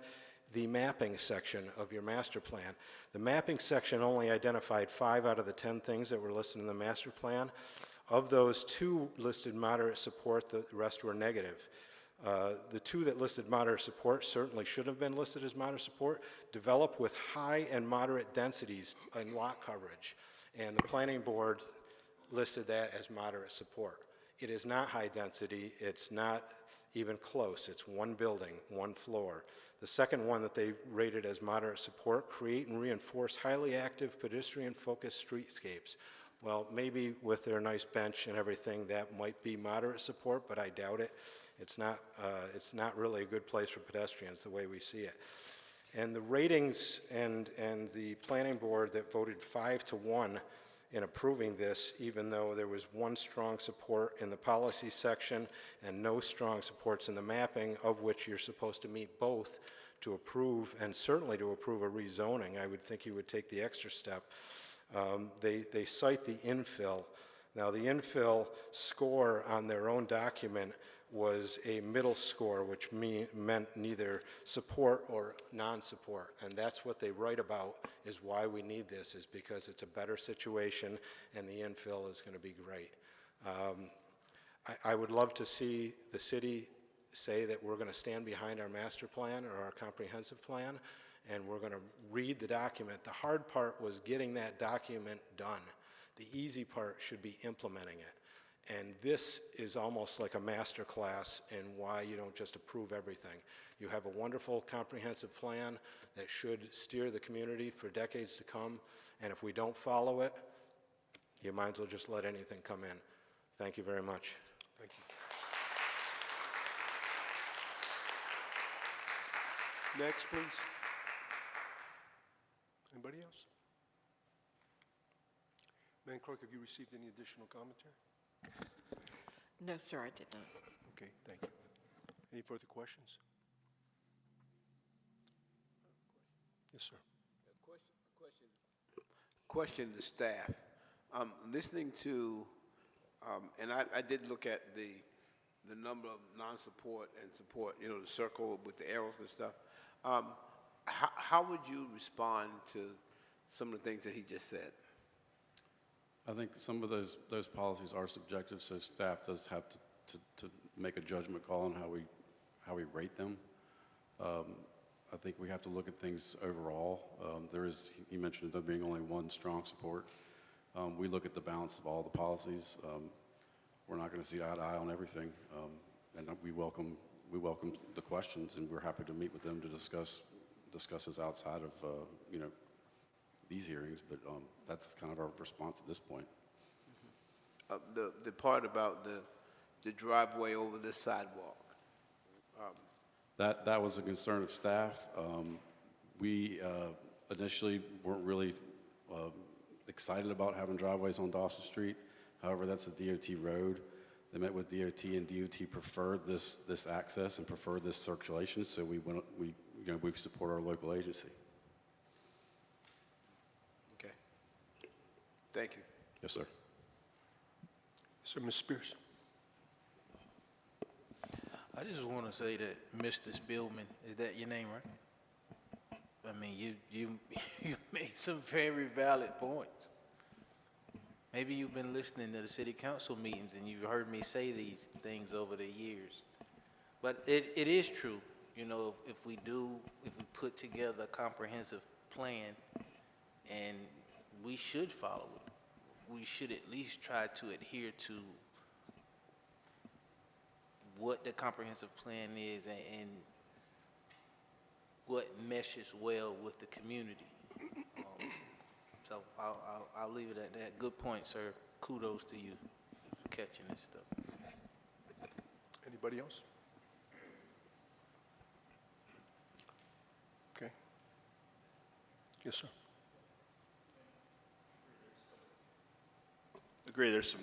the mapping section of your master plan. The mapping section only identified 5 out of the 10 things that were listed in the master plan. Of those, 2 listed moderate support, the rest were negative. The 2 that listed moderate support certainly should have been listed as moderate support. Develop with high and moderate densities and lot coverage. And the planning board listed that as moderate support. It is not high density. It's not even close. It's one building, one floor. The second one that they rated as moderate support, create and reinforce highly active pedestrian-focused streetscapes. Well, maybe with their nice bench and everything, that might be moderate support, but I doubt it. It's not really a good place for pedestrians the way we see it. And the ratings and the planning board that voted 5-1 in approving this, even though there was 1 strong support in the policy section and no strong supports in the mapping, of which you're supposed to meet both to approve, and certainly to approve a rezoning. I would think you would take the extra step. They cite the infill. Now, the infill score on their own document was a middle score, which meant neither support or non-support. And that's what they write about, is why we need this, is because it's a better situation and the infill is going to be great. I would love to see the city say that we're going to stand behind our master plan or our comprehensive plan, and we're going to read the document. The hard part was getting that document done. The easy part should be implementing it. And this is almost like a master class in why you don't just approve everything. You have a wonderful comprehensive plan that should steer the community for decades to come, and if we don't follow it, you might as well just let anything come in. Thank you very much. Thank you. Next, please. Anybody else? Madam Clerk, have you received any additional commentary? No, sir, I did not. Okay, thank you. Any further questions? Yes, sir. Question to staff. Listening to And I did look at the number of non-support and support, you know, the circle with the arrows and stuff. How would you respond to some of the things that he just said? I think some of those policies are subjective, so staff does have to make a judgment call on how we rate them. I think we have to look at things overall. He mentioned there being only one strong support. We look at the balance of all the policies. We're not going to see eye to eye on everything, and we welcome the questions, and we're happy to meet with them to discuss this outside of you know, these hearings. But that's kind of our response at this point. The part about the driveway over the sidewalk. That was a concern of staff. We initially weren't really excited about having driveways on Dawson Street. However, that's a DOT road. They met with DOT, and DOT preferred this access and preferred this circulation. So we support our local agency. Okay. Thank you. Yes, sir. So, Ms. Spears. I just want to say that Mr. Spillman, is that your name, right? I mean, you made some very valid points. Maybe you've been listening to the city council meetings and you've heard me say these things over the years. But it is true, you know, if we put together a comprehensive plan, and we should follow it, we should at least try to adhere to what the comprehensive plan is and what meshes well with the community. So I'll leave it at that. Good point, sir. Kudos to you for catching this stuff. Anybody else? Okay. Yes, sir. Agree, there's some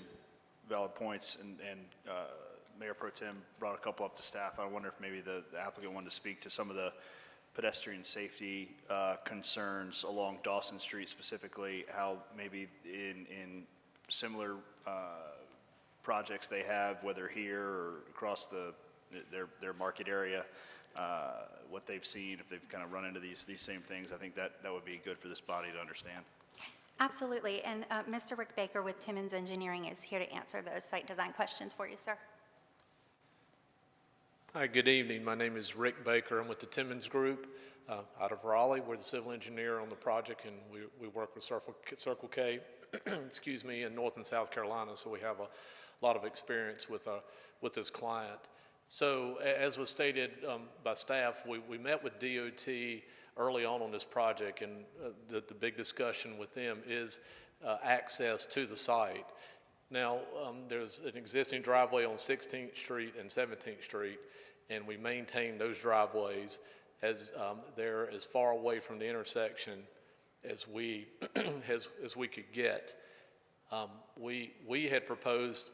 valid points, and Mayor Pro Tem brought a couple up to staff. I wonder if maybe the applicant wanted to speak to some of the pedestrian safety concerns along Dawson Street specifically, how maybe in similar projects they have, whether here or across their market area, what they've seen, if they've kind of run into these same things. I think that would be good for this body to understand. Absolutely, and Mr. Rick Baker with Timmons Engineering is here to answer those site design questions for you, sir. Hi, good evening. My name is Rick Baker. I'm with the Timmons Group out of Raleigh. We're the civil engineer on the project, and we work with Circle K, excuse me, in North and South Carolina, so we have a lot of experience with this client. So as was stated by staff, we met with DOT early on this project, and the big discussion with them is access to the site. Now, there's an existing driveway on 16th Street and 17th Street, and we maintain those driveways as they're as far away from the intersection as we as we could get. We had proposed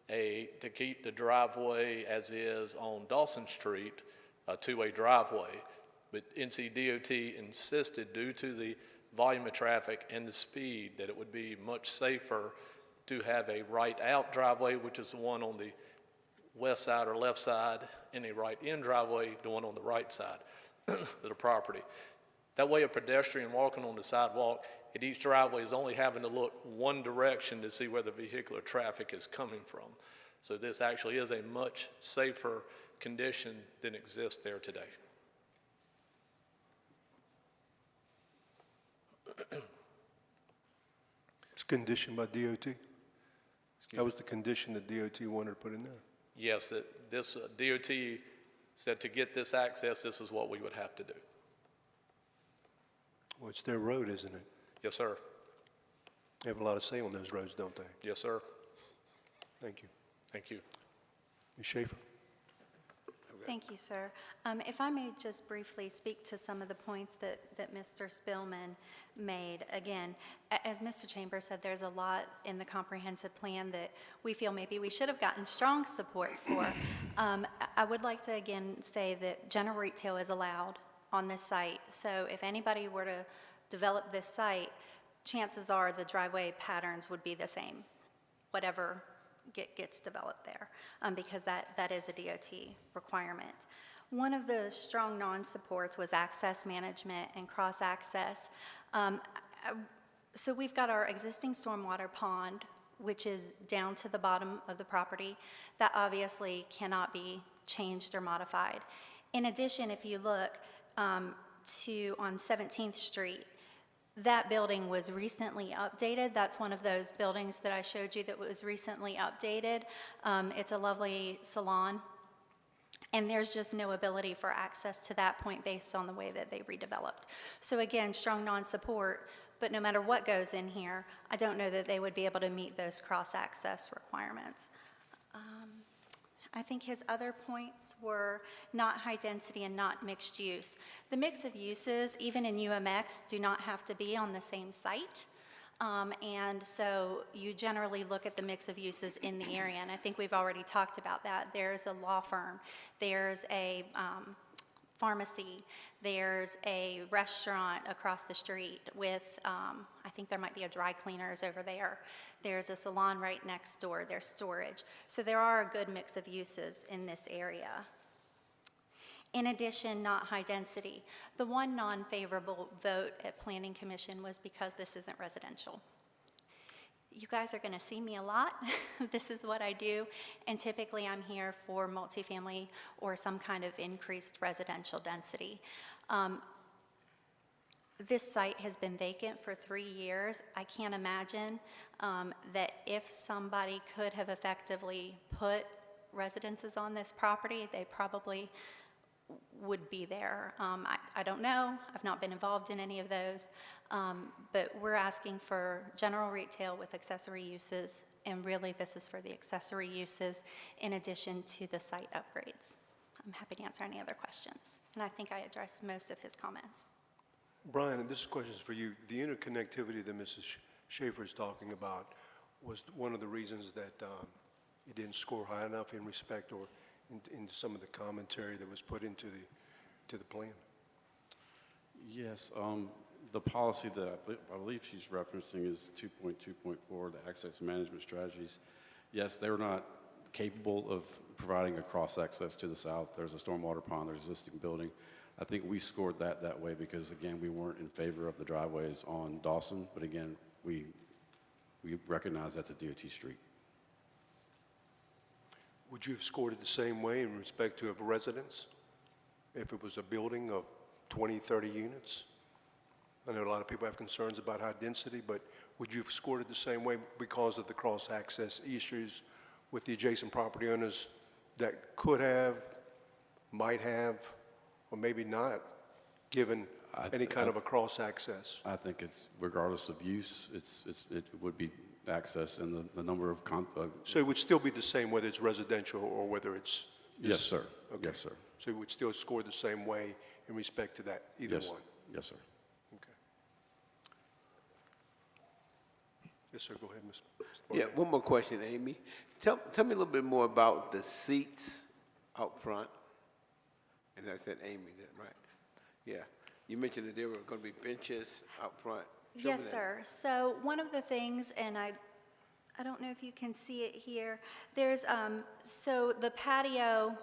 to keep the driveway as is on Dawson Street, a two-way driveway, but NCDOT insisted, due to the volume of traffic and the speed, that it would be much safer to have a right-out driveway, which is the one on the west side or left side, and a right-in driveway, the one on the right side of the property. That way, a pedestrian walking on the sidewalk at each driveway is only having to look one direction to see where the vehicular traffic is coming from. So this actually is a much safer condition than exists there today. It's conditioned by DOT? That was the condition that DOT wanted to put in there? Yes, this DOT said to get this access, this is what we would have to do. Well, it's their road, isn't it? Yes, sir. They have a lot of say on those roads, don't they? Yes, sir. Thank you. Thank you. Ms. Schaefer? Thank you, sir. If I may just briefly speak to some of the points that Mr. Spillman made. Again, as Mr. Chambers said, there's a lot in the comprehensive plan that we feel maybe we should have gotten strong support for. I would like to again say that general retail is allowed on this site. So if anybody were to develop this site, chances are the driveway patterns would be the same, whatever gets developed there, because that is a DOT requirement. One of the strong non-supports was access management and cross-access. So we've got our existing stormwater pond, which is down to the bottom of the property. That obviously cannot be changed or modified. In addition, if you look on 17th Street, that building was recently updated. That's one of those buildings that I showed you that was recently updated. It's a lovely salon. And there's just no ability for access to that point based on the way that they redeveloped. So again, strong non-support, but no matter what goes in here, I don't know that they would be able to meet those cross-access requirements. I think his other points were not high density and not mixed use. The mix of uses, even in UMX, do not have to be on the same site. And so you generally look at the mix of uses in the area, and I think we've already talked about that. There's a law firm, there's a pharmacy, there's a restaurant across the street with, I think there might be a dry cleaners over there. There's a salon right next door, there's storage. So there are a good mix of uses in this area. In addition, not high density. The one non-favorable vote at Planning Commission was because this isn't residential. You guys are gonna see me a lot. This is what I do, and typically I'm here for multifamily or some kind of increased residential density. This site has been vacant for 3 years. I can't imagine that if somebody could have effectively put residences on this property, they probably would be there. I don't know, I've not been involved in any of those, but we're asking for general retail with accessory uses, and really this is for the accessory uses in addition to the site upgrades. I'm happy to answer any other questions, and I think I addressed most of his comments. Brian, and this question is for you. The interconnectivity that Mrs. Schaefer is talking about was one of the reasons that you didn't score high enough in respect or into some of the commentary that was put into the plan. Yes, the policy that I believe she's referencing is 2.2.4, the access management strategies. Yes, they're not capable of providing a cross-access to the south. There's a stormwater pond, there's an existing building. I think we scored that way because, again, we weren't in favor of the driveways on Dawson, but again, we recognize that's a DOT street. Would you have scored it the same way in respect to a residence if it was a building of 20, 30 units? I know a lot of people have concerns about high density, but would you have scored it the same way because of the cross-access issues with the adjacent property owners that could have, might have, or maybe not, given any kind of a cross-access? I think it's, regardless of use, it would be access and the number of... So it would still be the same whether it's residential or whether it's... Yes, sir. Okay. Yes, sir. So it would still score the same way in respect to that, either Yes. one? Yes, sir. Okay. Yes, sir, go ahead, Mr. Yeah, one more question, Amy. Tell me a little bit more about the seats out front. And I said Amy, right? Yeah. You mentioned that there were going to be benches out front. Show me Yes, that. sir. So one of the things, and I don't know if you can see it here, there's, so the patio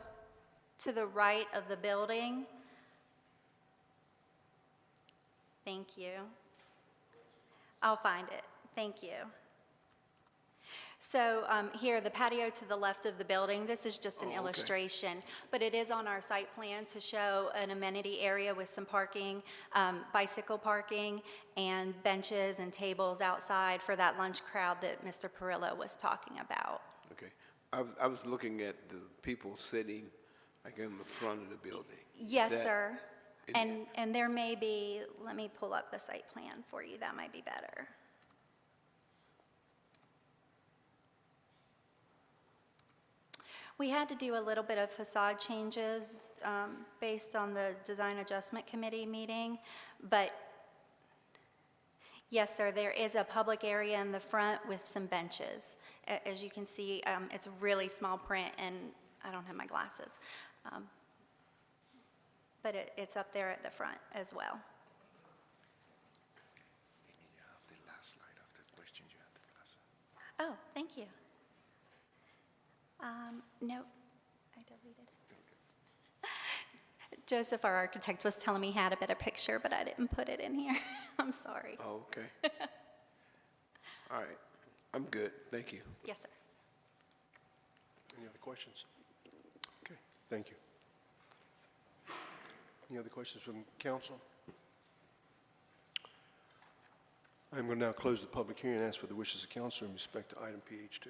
to the right of the building. Thank you. I'll find it. Thank you. So here, the patio to the left of the building, this is just an illustration, but it is on our site plan to show an amenity area with some parking, bicycle parking, and benches and tables outside for that lunch crowd that Mr. Perillo was talking about. Okay. I was looking at the people sitting like in the front of the building. Yes, That- sir. And there may be, let me pull up the site plan for you, that might be better. We had to do a little bit of facade changes based on the Design Adjustment Committee meeting, but yes, sir, there is a public area in the front with some benches. As you can see, it's really small print, and I don't have my glasses. But it's up there at the front as well. The last slide of the questions you had to class. Oh, thank you. No, I deleted it. Joseph, our architect, was telling me he had a better picture, but I didn't put it in here. I'm sorry. Oh, okay. All right. I'm good. Thank you. Yes, sir. Any other questions? Okay, thank you. Any other questions from council? I'm going to now close the public hearing and ask for the wishes of council in respect to item PH2.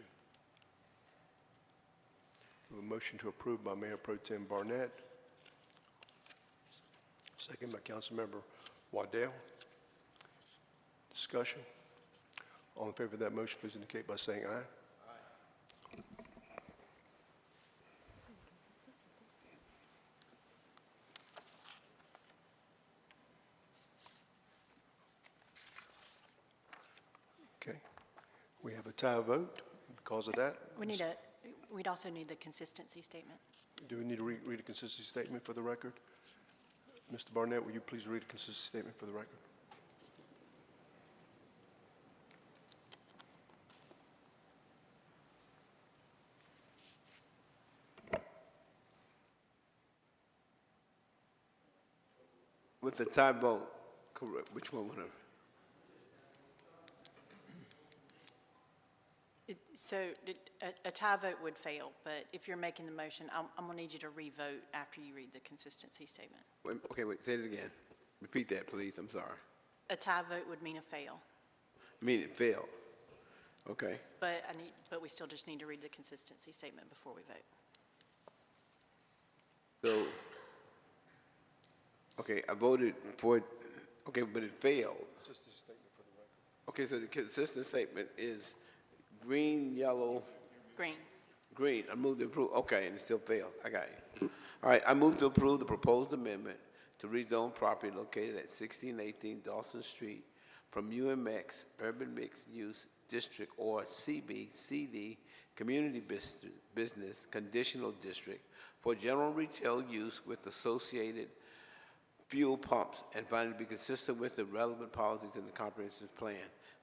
We have a motion to approve by Mayor Pro Tem Barnett, second by Councilmember Waddell. Discussion. All in favor of that motion, please indicate by saying aye. Okay. We have a tie vote. Because of that, We'd also need the consistency statement. do we need to read a consistency statement for the record? Mr. Barnett, will you please read a consistency statement for the record? With the tie vote, correct, which one would have? A tie vote would fail, but if you're making the motion, I'm going to need you to re-vote after you read the consistency statement. Wait, okay, wait, say it again. Repeat that, please. I'm sorry. A tie vote would mean a fail, I mean, it failed. Okay. but we still just need to read the consistency statement before we vote. So, okay, I voted for it, okay, but it failed. Okay, so the consistent statement is green, yellow, Green. green. I moved to approve, okay, and it still failed. I got you. All right, I move to approve the proposed amendment to rezone property located at 1618 Dawson Street from UMX Urban Mixed Use District or CBCD Community Business Conditional District for general retail use with associated fuel pumps and find it to be consistent with the relevant policies in the comprehensive plan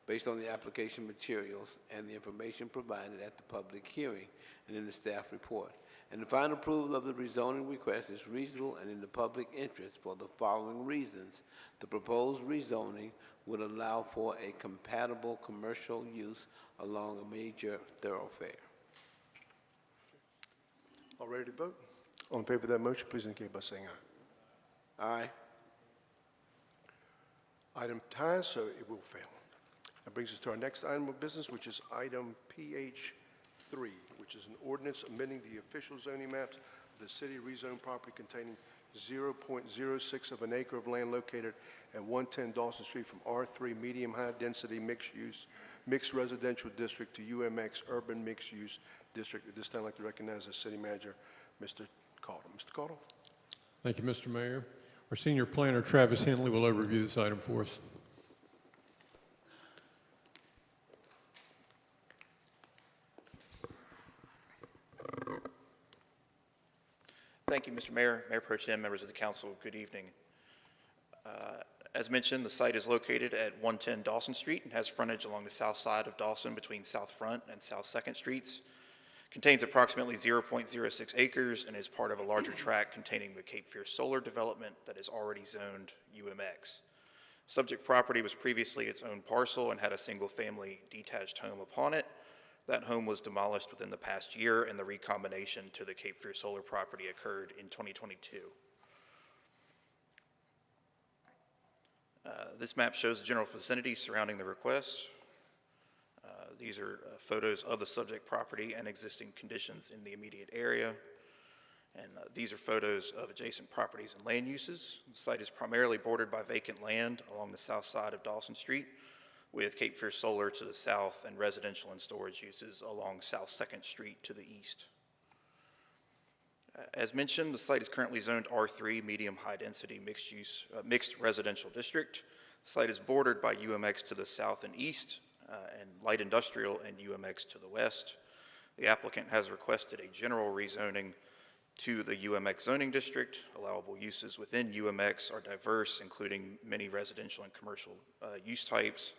based on the application materials and the information provided at the public hearing and in the staff report. And the final approval of the rezoning request is reasonable and in the public interest for the following reasons. The proposed rezoning would allow for a compatible commercial use along a major thoroughfare. All ready to vote? All in favor of that motion, please indicate by saying aye. Aye. Item ties, so it will fail. That brings us to our next item of business, which is item PH3, which is an ordinance amending the official zoning maps of the city rezoned property containing 0.06 of an acre of land located at 110 Dawson Street from R3 medium-high density mixed-use, mixed residential district to UMX urban mixed-use district. At this time, I'd like to recognize the city manager, Mr. Caudle. Mr. Caudle. Thank you, Mr. Mayor. Our senior planner, Travis Henley, will overview this item for us. Thank you, Mr. Mayor, Mayor Pro Tem, members of the council, good evening. As mentioned, the site is located at 110 Dawson Street and has frontage along the south side of Dawson between South Front and South 2nd Streets. Contains approximately 0.06 acres and is part of a larger tract containing the Cape Fear Solar development that is already zoned UMX. Subject property was previously its own parcel and had a single-family detached home upon it. That home was demolished within the past year, and the recombination to the Cape Fear Solar property occurred in 2022. This map shows the general vicinity surrounding the request. These are photos of the subject property and existing conditions in the immediate area. And these are photos of adjacent properties and land uses. The site is primarily bordered by vacant land along the south side of Dawson Street, with Cape Fear Solar to the south and residential and storage uses along South 2nd Street to the east. As mentioned, the site is currently zoned R3, medium high density mixed residential district. The site is bordered by UMX to the south and east, and light industrial and UMX to the west. The applicant has requested a general rezoning to the UMX zoning district. Allowable uses within UMX are diverse, including many residential and commercial use types,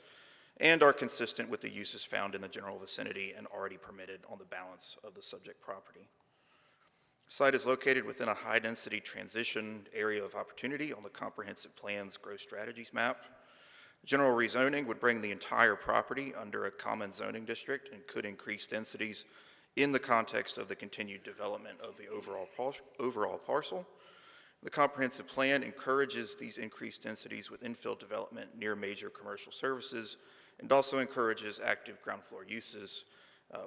and are consistent with the uses found in the general vicinity and already permitted on the balance of the subject property. The site is located within a high-density transition area of opportunity on the Comprehensive Plan's Growth Strategies map. General rezoning would bring the entire property under a common zoning district and could increase densities in the context of the continued development of the overall parcel. The comprehensive plan encourages these increased densities with infill development near major commercial services and also encourages active ground floor uses,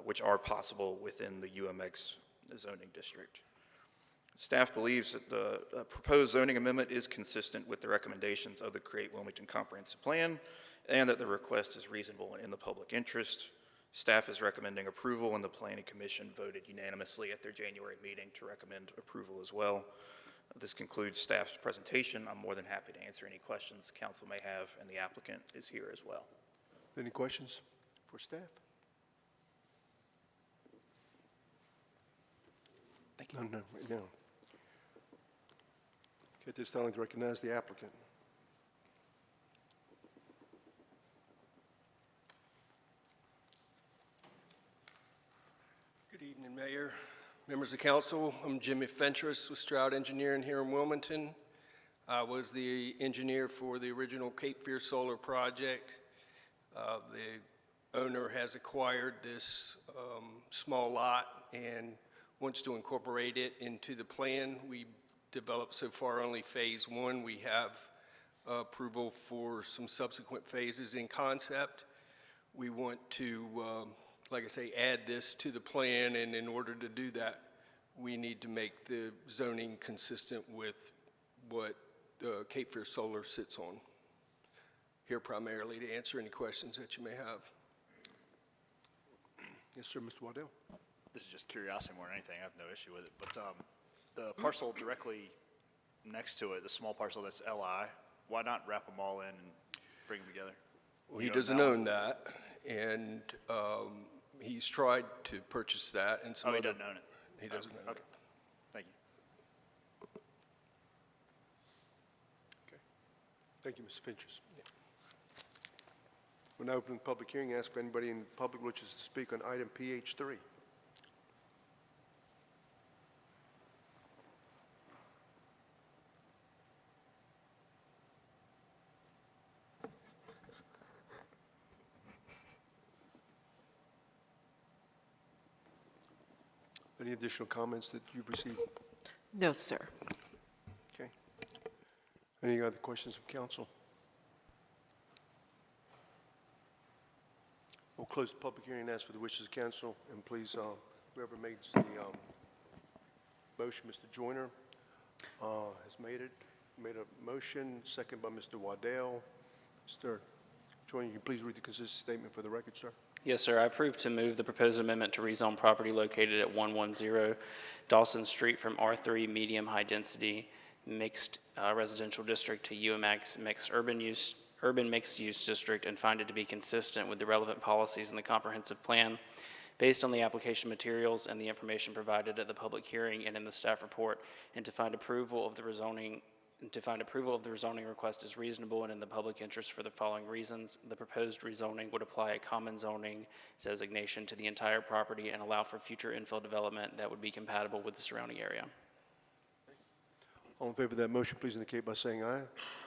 which are possible within the UMX zoning district. Staff believes that the proposed zoning amendment is consistent with the recommendations of the Create Wilmington Comprehensive Plan and that the request is reasonable and in the public interest. Staff is recommending approval, and the Planning Commission voted unanimously at their January meeting to recommend approval as well. This concludes staff's presentation. I'm more than happy to answer any questions council may have, and the applicant is here as well. Any questions for staff? Thank you. No, right now. Okay, at this time, I'd like to recognize the applicant. Good evening, Mayor, members of council. I'm Jimmy Fentress with Stroud Engineering here in Wilmington. I was the engineer for the original Cape Fear Solar project. The owner has acquired this small lot and wants to incorporate it into the plan. We developed so far only phase one. We have approval for some subsequent phases in concept. We want to like I say, add this to the plan, and in order to do that, we need to make the zoning consistent with what Cape Fear Solar sits on. Here primarily to answer any questions that you may have. Yes, sir, Mr. Waddell. This is just curiosity more than anything. I have no issue with it. But the parcel directly next to it, the small parcel that's LI, why not wrap them all in and bring them together? Well, he doesn't own that, and he's tried to purchase that. And some he other, doesn't own it? He doesn't own it. Thank you. Okay. Thank you, Mr. Finches. We'll now open the public hearing. Ask if anybody in the public wishes to speak on item PH3. Any additional comments that you've received? No, sir. Okay. Any other questions from council? We'll close the public hearing and ask for the wishes of council. And please, whoever makes the motion, Mr. Joyner has made a motion, second by Mr. Waddell. Mr. Joyner, you please read the consistent statement for the record, sir. Yes, sir. I approve to move the proposed amendment to rezone property located at 110 Dawson Street from R3 medium high density mixed residential district to UMX mixed urban mixed use district, and find it to be consistent with the relevant policies in the comprehensive plan based on the application materials and the information provided at the public hearing and in the staff report, and to find approval of the rezoning request is reasonable and in the public interest for the following reasons. The proposed rezoning would apply a common zoning designation to the entire property and allow for future infill development that would be compatible with the surrounding area. All in favor of that motion, please indicate by saying aye.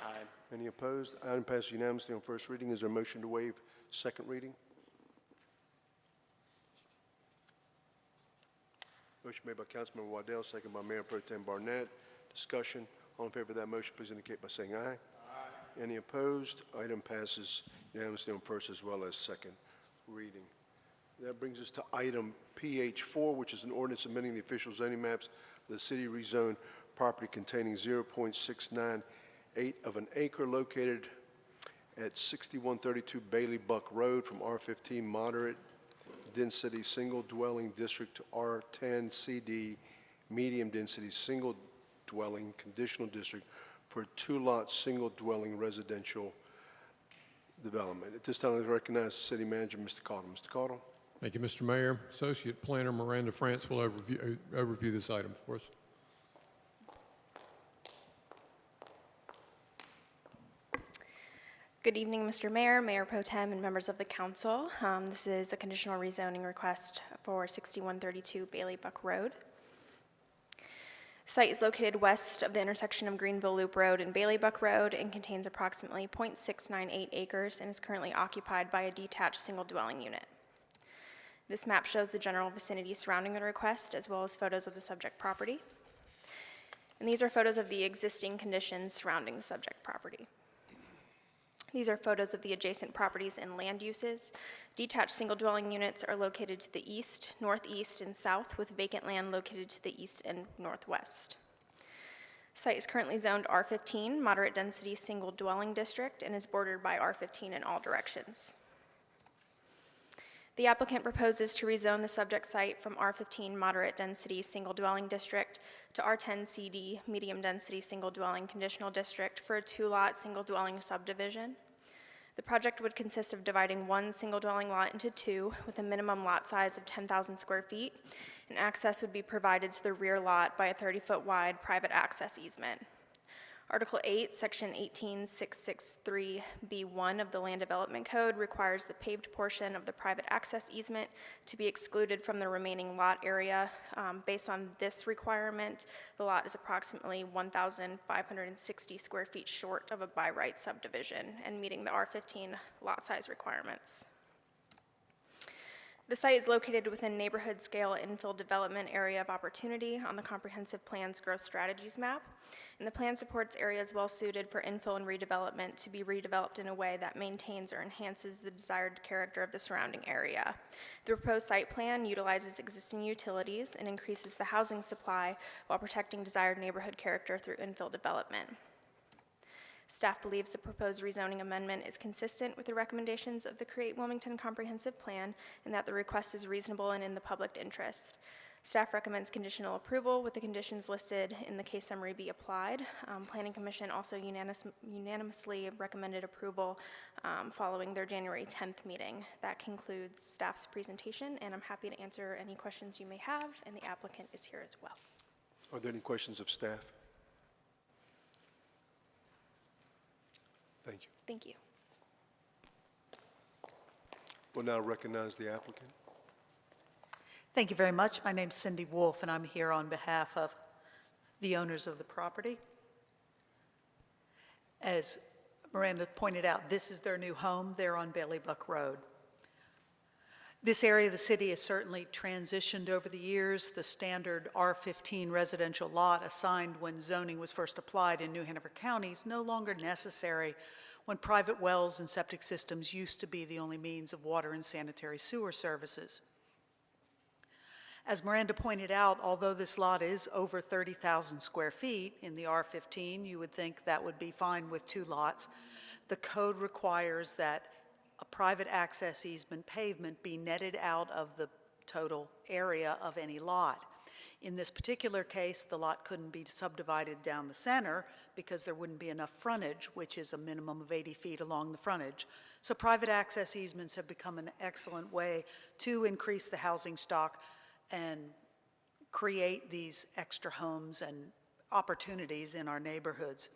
Aye. Any opposed? Item passes unanimously on first reading. Is there a motion to waive second reading? Motion made by Councilman Waddell, second by Mayor Pro Tem Barnett. Discussion. All in favor of that motion, please indicate by saying aye. Aye. Any opposed? Item passes unanimously on first as well as second reading. That brings us to item PH4, which is an ordinance amending the official zoning maps of the city rezone property containing 0.698 of an acre located at 6132 Bailey Buck Road from R15 moderate density single dwelling district to R10 CD medium density single dwelling conditional district for a two-lot single dwelling residential development. At this time, I recognize the city manager, Mr. Cottle. Mr. Cottle. Thank you, Mr. Mayor. Associate Planner Miranda France will overview this item for us. Good evening, Mr. Mayor, Mayor Pro Tem, and members of the council. This is a conditional rezoning request for 6132 Bailey Buck Road. Site is located west of the intersection of Greenville Loop Road and Bailey Buck Road and contains approximately 0.698 acres and is currently occupied by a detached single dwelling unit. This map shows the general vicinity surrounding the request as well as photos of the subject property. And these are photos of the existing conditions surrounding the subject property. These are photos of the adjacent properties and land uses. Detached single-dwelling units are located to the east, northeast, and south, with vacant land located to the east and northwest. Site is currently zoned R15, moderate density single-dwelling district, and is bordered by R15 in all directions. The applicant proposes to rezone the subject site from R15 moderate density single dwelling district to R10 CD medium density single dwelling conditional district for a 2-lot single dwelling subdivision. The project would consist of dividing one single dwelling lot into 2 with a minimum lot size of 10,000 square feet, and access would be provided to the rear lot by a 30-foot wide private access easement. Article 8, Section 18663B1 of the Land Development Code requires the paved portion of the private access easement to be excluded from the remaining lot area. Based on this requirement, the lot is approximately 1,560 square feet short of a by right subdivision and meeting the R15 lot size requirements. The site is located within neighborhood scale infill development area of opportunity on the Comprehensive Plan's Growth Strategies map, and the plan supports areas well suited for infill and redevelopment to be redeveloped in a way that maintains or enhances the desired character of the surrounding area. The proposed site plan utilizes existing utilities and increases the housing supply while protecting desired neighborhood character through infill development. Staff believes the proposed rezoning amendment is consistent with the recommendations of the Create Wilmington Comprehensive Plan and that the request is reasonable and in the public interest. Staff recommends conditional approval with the conditions listed in the case summary be applied. Planning Commission also unanimously recommended approval following their January 10th meeting. That concludes staff's presentation, and I'm happy to answer any questions you may have, and the applicant is here as well. Are there any questions of staff? Thank you. Thank you. We'll now recognize the applicant. Thank you very much. My name's Cindy Wolf, and I'm here on behalf of the owners of the property. As Miranda pointed out, this is their new home. They're on Bailey Buck Road. This area of the city has certainly transitioned over the years. The standard R15 residential lot assigned when zoning was first applied in New Hanover County is no longer necessary when private wells and septic systems used to be the only means of water and sanitary sewer services. As Miranda pointed out, although this lot is over 30,000 square feet in the R15, you would think that would be fine with 2 lots. The code requires that a private access easement pavement be netted out of the total area of any lot. In this particular case, the lot couldn't be subdivided down the center because there wouldn't be enough frontage, which is a minimum of 80 feet along the frontage. So private access easements have become an excellent way to increase the housing stock and create these extra homes and opportunities in our neighborhoods.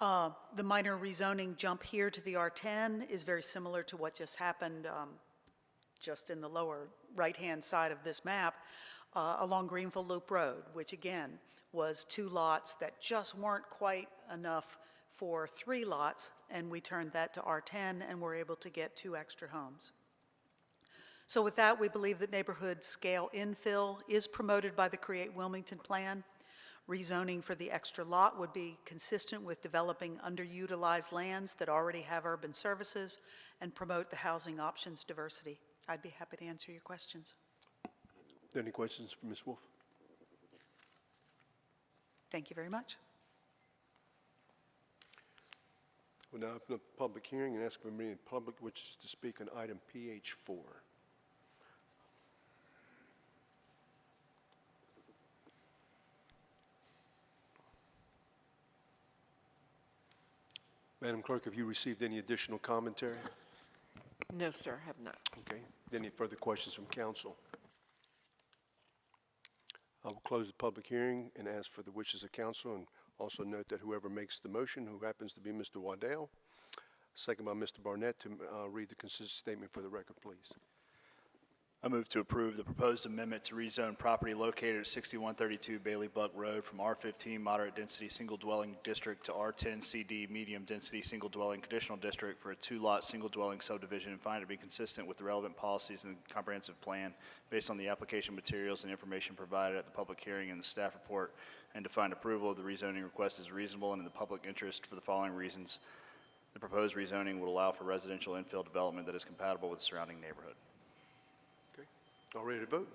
The minor rezoning jump here to the R10 is very similar to what just happened just in the lower right-hand side of this map along Greenville Loop Road, which again was 2 lots that just weren't quite enough for 3 lots, and we turned that to R10 and were able to get 2 extra homes. So with that, we believe that neighborhood scale infill is promoted by the Create Wilmington Plan. Rezoning for the extra lot would be consistent with developing underutilized lands that already have urban services and promote the housing options diversity. I'd be happy to answer your questions. Any questions for Ms. Wolf? Thank you very much. We'll now open up the public hearing and ask if anybody in the public wishes to speak on item PH4. Madam Clerk, have you received any additional commentary? No, sir, have not. Okay. Any further questions from council? I will close the public hearing and ask for the wishes of council, and also note that whoever makes the motion, who happens to be Mr. Waddell, second by Mr. Barnett to read the consistency statement for the record, please. I move to approve the proposed amendment to rezone property located at 6132 Bailey Buck Road from R15 Moderate Density Single Dwelling District to R10 CD Medium Density Single Dwelling Conditional District for a two-lot single dwelling subdivision and find it to be consistent with the relevant policies in the comprehensive plan based on the application materials and information provided at the public hearing and the staff report, and to find approval of the rezoning request is reasonable and in the public interest for the following reasons. The proposed rezoning would allow for residential infill development that is compatible with the surrounding neighborhood. All ready to vote?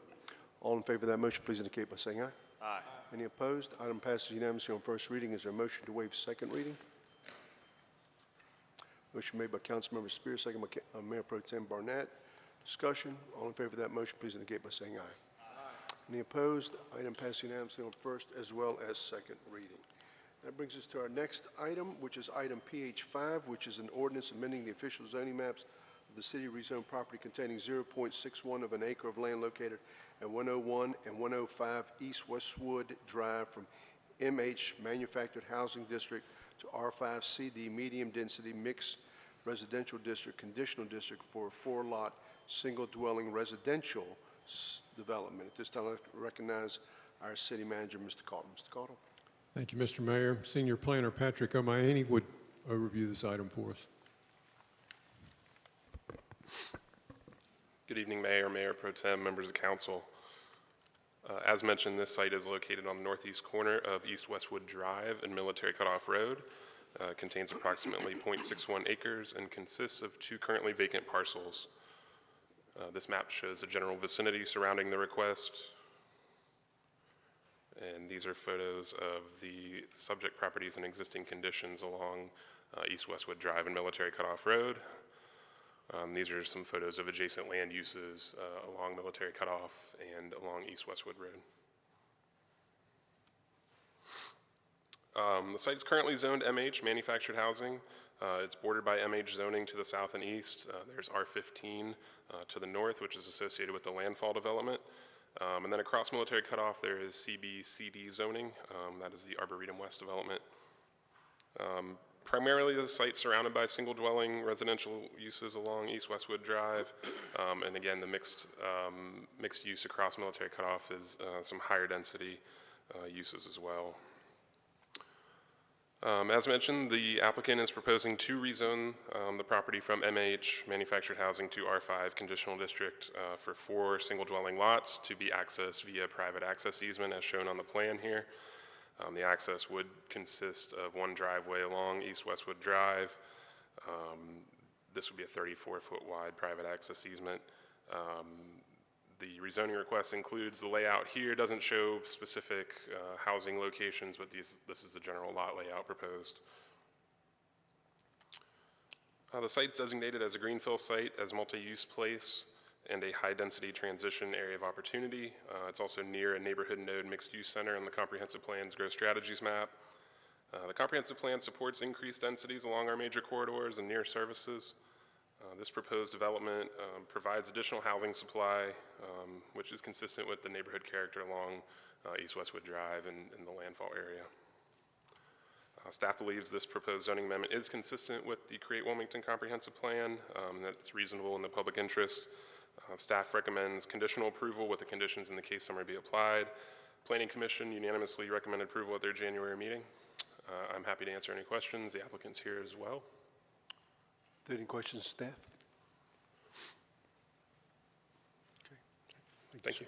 All in favor of that motion, please indicate by saying aye. Aye. Any opposed? Item passes unanimously on first reading. Is there a motion to waive second reading? Motion made by Councilmember Spears, second by Mayor Pro Tem Barnett. Discussion. All in favor of that motion, please indicate by saying aye. Aye. Any opposed? Item passes unanimously on first as well as second reading. That brings us to our next item, which is item PH5, which is an ordinance amending the official zoning maps of the city rezoned property containing 0.61 of an acre of land located at 101 and 105 East Westwood Drive from MH Manufactured Housing District to R5 CD Medium Density Mixed Residential District Conditional District for a four-lot single-dwelling residential development. At this time, I'd like to recognize our city manager, Mr. Cottle. Mr. Cottle. Thank you, Mr. Mayor. Senior Planner Patrick Omayeni would overview this item for us. Good evening, Mayor, Mayor Pro Tem, members of council. As mentioned, this site is located on the northeast corner of East Westwood Drive and Military Cutoff Road. Contains approximately 0.61 acres and consists of two currently vacant parcels. This map shows the general vicinity surrounding the request. And these are photos of the subject properties and existing conditions along East Westwood Drive and Military Cutoff Road. These are some photos of adjacent land uses along Military Cutoff and along East Westwood Road. The site is currently zoned MH, manufactured housing. It's bordered by MH zoning to the south and east. There's R15 to the north, which is associated with the landfall development. And then across Military Cutoff, there is CB/CD zoning. That is the Arboretum West development. Primarily, the site's surrounded by single-dwelling residential uses along East Westwood Drive. And again, the mixed use across Military Cutoff is some higher density uses as well. As mentioned, the applicant is proposing to rezone the property from MH, manufactured housing, to R5 conditional district for 4 single-dwelling lots to be accessed via private access easement as shown on the plan here. The access would consist of one driveway along East Westwood Drive. This would be a 34-foot wide private access easement. The rezoning request includes the layout here. It doesn't show specific housing locations, but this is the general lot layout proposed. The site's designated as a greenfill site, as multi-use place, and a high-density transition area of opportunity. It's also near a neighborhood node mixed-use center in the Comprehensive Plan's Growth Strategies map. The Comprehensive Plan supports increased densities along our major corridors and near services. This proposed development provides additional housing supply, which is consistent with the neighborhood character along East Westwood Drive and the landfall area. Staff believes this proposed zoning amendment is consistent with the Create Wilmington Comprehensive Plan, and that it's reasonable in the public interest. Staff recommends conditional approval with the conditions in the case summary be applied. Planning Commission unanimously recommended approval at their January meeting. I'm happy to answer any questions. The applicant's here as well. Are there any questions, staff? Okay. Thank you.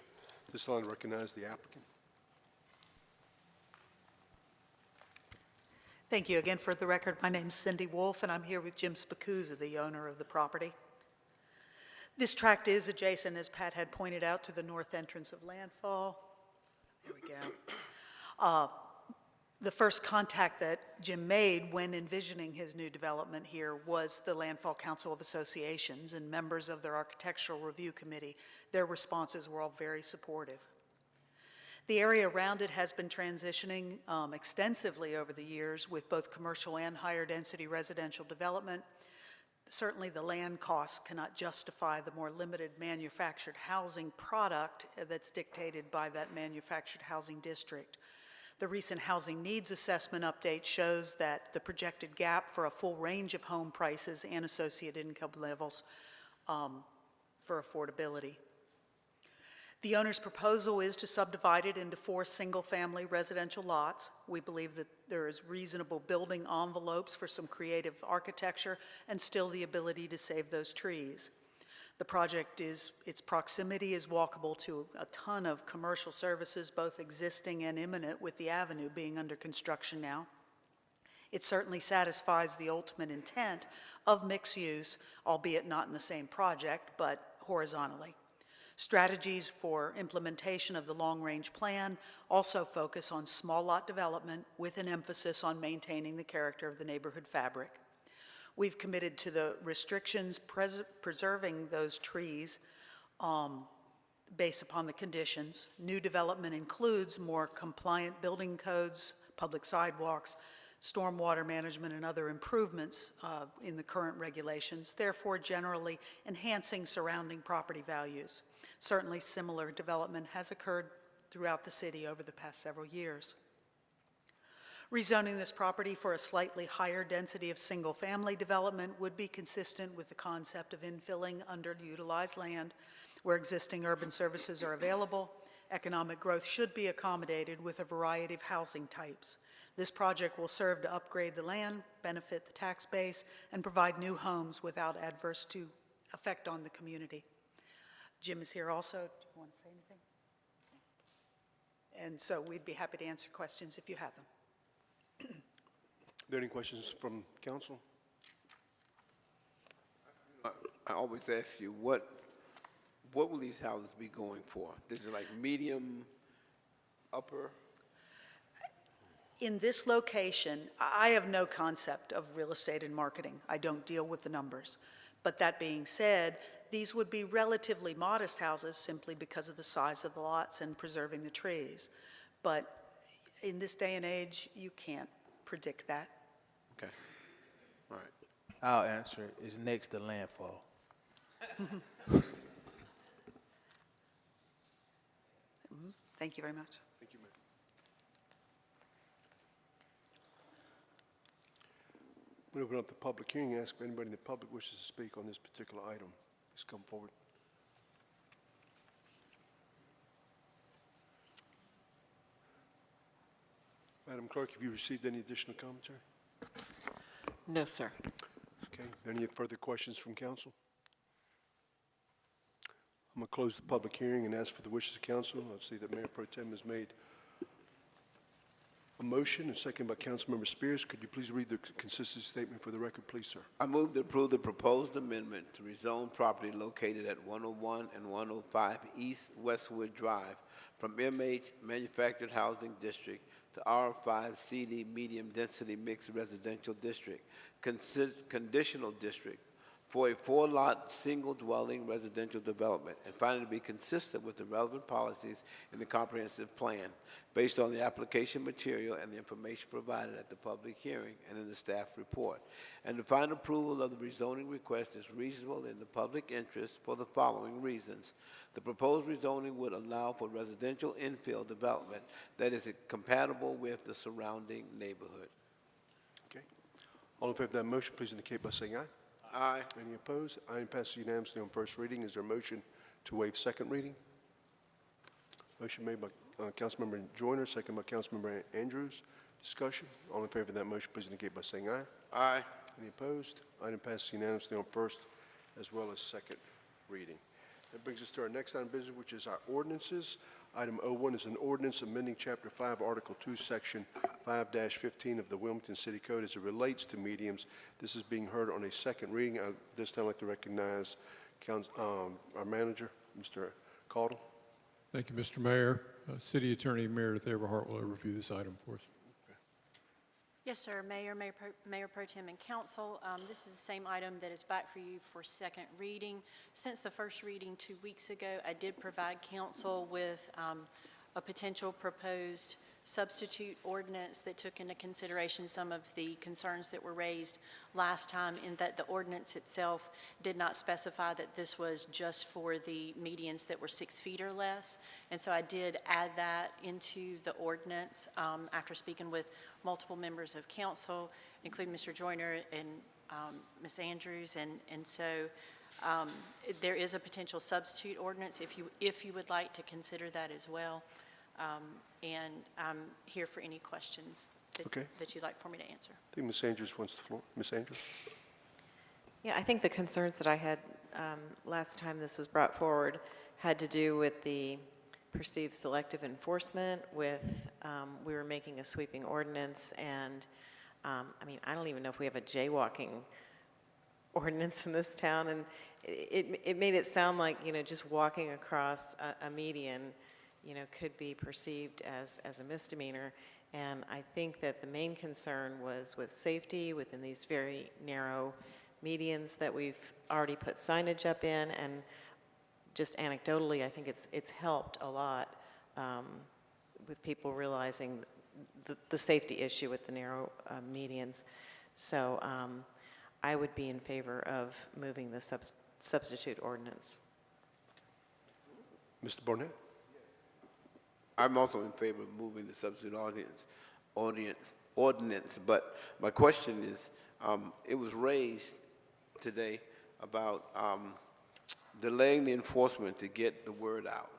This line recognize the applicant. Thank you. Again, for the record, my name's Cindy Wolf, and I'm here with Jim Spacuzza, the owner of the property. This tract is adjacent, as Pat had pointed out, to the north entrance of landfall. There we go. The first contact that Jim made when envisioning his new development here was the Landfall Council of Associations and members of their Architectural Review Committee. Their responses were all very supportive. The area around it has been transitioning extensively over the years with both commercial and higher density residential development. Certainly the land costs cannot justify the more limited manufactured housing product that's dictated by that manufactured housing district. The recent housing needs assessment update shows that the projected gap for a full range of home prices and associated income levels for affordability. The owner's proposal is to subdivide it into 4 single-family residential lots. We believe that there is reasonable building envelopes for some creative architecture and still the ability to save those trees. The project its proximity is walkable to a ton of commercial services, both existing and imminent, with the avenue being under construction now. It certainly satisfies the ultimate intent of mixed use, albeit not in the same project, but horizontally. Strategies for implementation of the long-range plan also focus on small lot development with an emphasis on maintaining the character of the neighborhood fabric. We've committed to the restrictions preserving those trees based upon the conditions. New development includes more compliant building codes, public sidewalks, stormwater management, and other improvements in the current regulations, therefore generally enhancing surrounding property values. Certainly similar development has occurred throughout the city over the past several years. Rezoning this property for a slightly higher density of single-family development would be consistent with the concept of infilling underutilized land where existing urban services are available. Economic growth should be accommodated with a variety of housing types. This project will serve to upgrade the land, benefit the tax base, and provide new homes without adverse effect on the community. Jim is here also. Do you want to say anything? And so we'd be happy to answer questions if you have them. Are there any questions from council? I always ask you, what will these houses be going for? This is like medium, upper? In this location, I have no concept of real estate and marketing. I don't deal with the numbers. But that being said, these would be relatively modest houses simply because of the size of the lots and preserving the trees. But in this day and age, you can't predict that. Okay. All right. I'll answer it. It's next to landfall. Thank you very much. Thank you, ma'am. We'll open up the public hearing. Ask if anybody in the public wishes to speak on this particular item. Please come forward. Madam Clerk, have you received any additional commentary? No, sir. Okay. Any further questions from council? I'm going to close the public hearing and ask for the wishes of council. I see that Mayor Pro Tem has made a motion, and second by Councilmember Spears. Could you please read the consistency statement for the record, please, sir? I move to approve the proposed amendment to rezone property located at 101 and 105 East Westwood Drive from MH Manufactured Housing District to R5 CD Medium Density Mixed Residential District, Conditional District, for a 4-lot, single-dwelling residential development, and finding to be consistent with the relevant policies in the comprehensive plan, based on the application material and the information provided at the public hearing and in the staff report, and to find approval of the rezoning request is reasonable in the public interest for the following reasons. The proposed rezoning would allow for residential infill development that is compatible with the surrounding neighborhood. Okay. All in favor of that motion, please indicate by saying aye. Aye. Any opposed? Aye passes unanimously on first reading. Is there a motion to waive second reading? Motion made by Councilmember Joyner, second by Councilmember Andrews. Discussion. All in favor of that motion, please indicate by saying aye. Aye. Any opposed? Item passes unanimously on first as well as second reading. That brings us to our next item of business, which is our ordinances. Item 01 is an ordinance amending Chapter 5, Article 2, Section 5-15 of the Wilmington City Code as it relates to mediums. This is being heard on a second reading. This time I'd like to recognize our manager, Mr. Caudle. Thank you, Mr. Mayor. City Attorney Meredith Everhart will review this item for us. Yes, sir. Mayor Pro Tem and Council, this is the same item that is back for you for second reading. Since the first reading 2 weeks ago, I did provide council with a potential proposed substitute ordinance that took into consideration some of the concerns that were raised last time, in that the ordinance itself did not specify that this was just for the medians that were 6 feet or less. And so I did add that into the ordinance after speaking with multiple members of council, including Mr. Joyner and Ms. Andrews. And so there is a potential substitute ordinance if you would like to consider that as well. And I'm here for any questions that you'd like for me to answer. I think Ms. Andrews wants the floor. Ms. Andrews? Yeah, I think the concerns that I had last time this was brought forward had to do with the perceived selective enforcement with, we were making a sweeping ordinance, and I mean, I don't even know if we have a jaywalking ordinance in this town, and it made it sound like, you know, just walking across a median, you know, could be perceived as a misdemeanor. And I think that the main concern was with safety within these very narrow medians that we've already put signage up in, and just anecdotally, I think it's helped a lot with people realizing the safety issue with the narrow medians. So I would be in favor of moving the substitute ordinance. Mr. Barnett? I'm also in favor of moving the substitute ordinance, but my question is, it was raised today about delaying the enforcement to get the word out.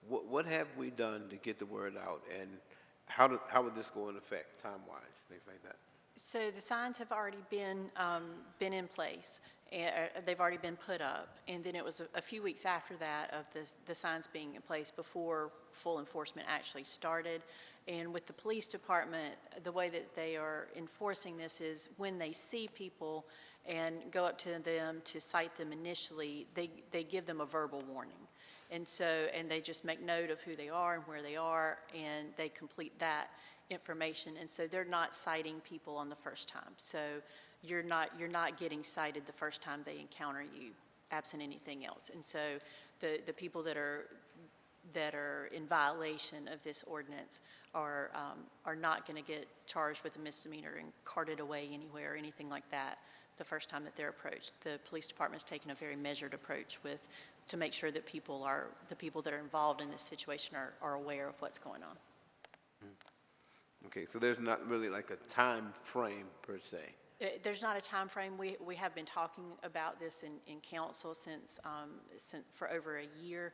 What have we done to get the word out, and how would this go in effect, time-wise, things like that? So the signs have already been in place. They've already been put up, and then it was a few weeks after that of the signs being in place before full enforcement actually started. And with the police department, the way that they are enforcing this is when they see people and go up to them to cite them initially, they give them a verbal warning. And they just make note of who they are and where they are, and they complete that information. And so they're not citing people on the first time. So you're not getting cited the first time they encounter you, absent anything else. And so the people that are in violation of this ordinance are not going to get charged with a misdemeanor and carted away anywhere or anything like that the first time that they're approached. The police department's taken a very measured approach to make sure that the people that are involved in this situation are aware of what's going on. Okay, so there's not really like a time frame per se. There's not a time frame. We have been talking about this in council since for over a year,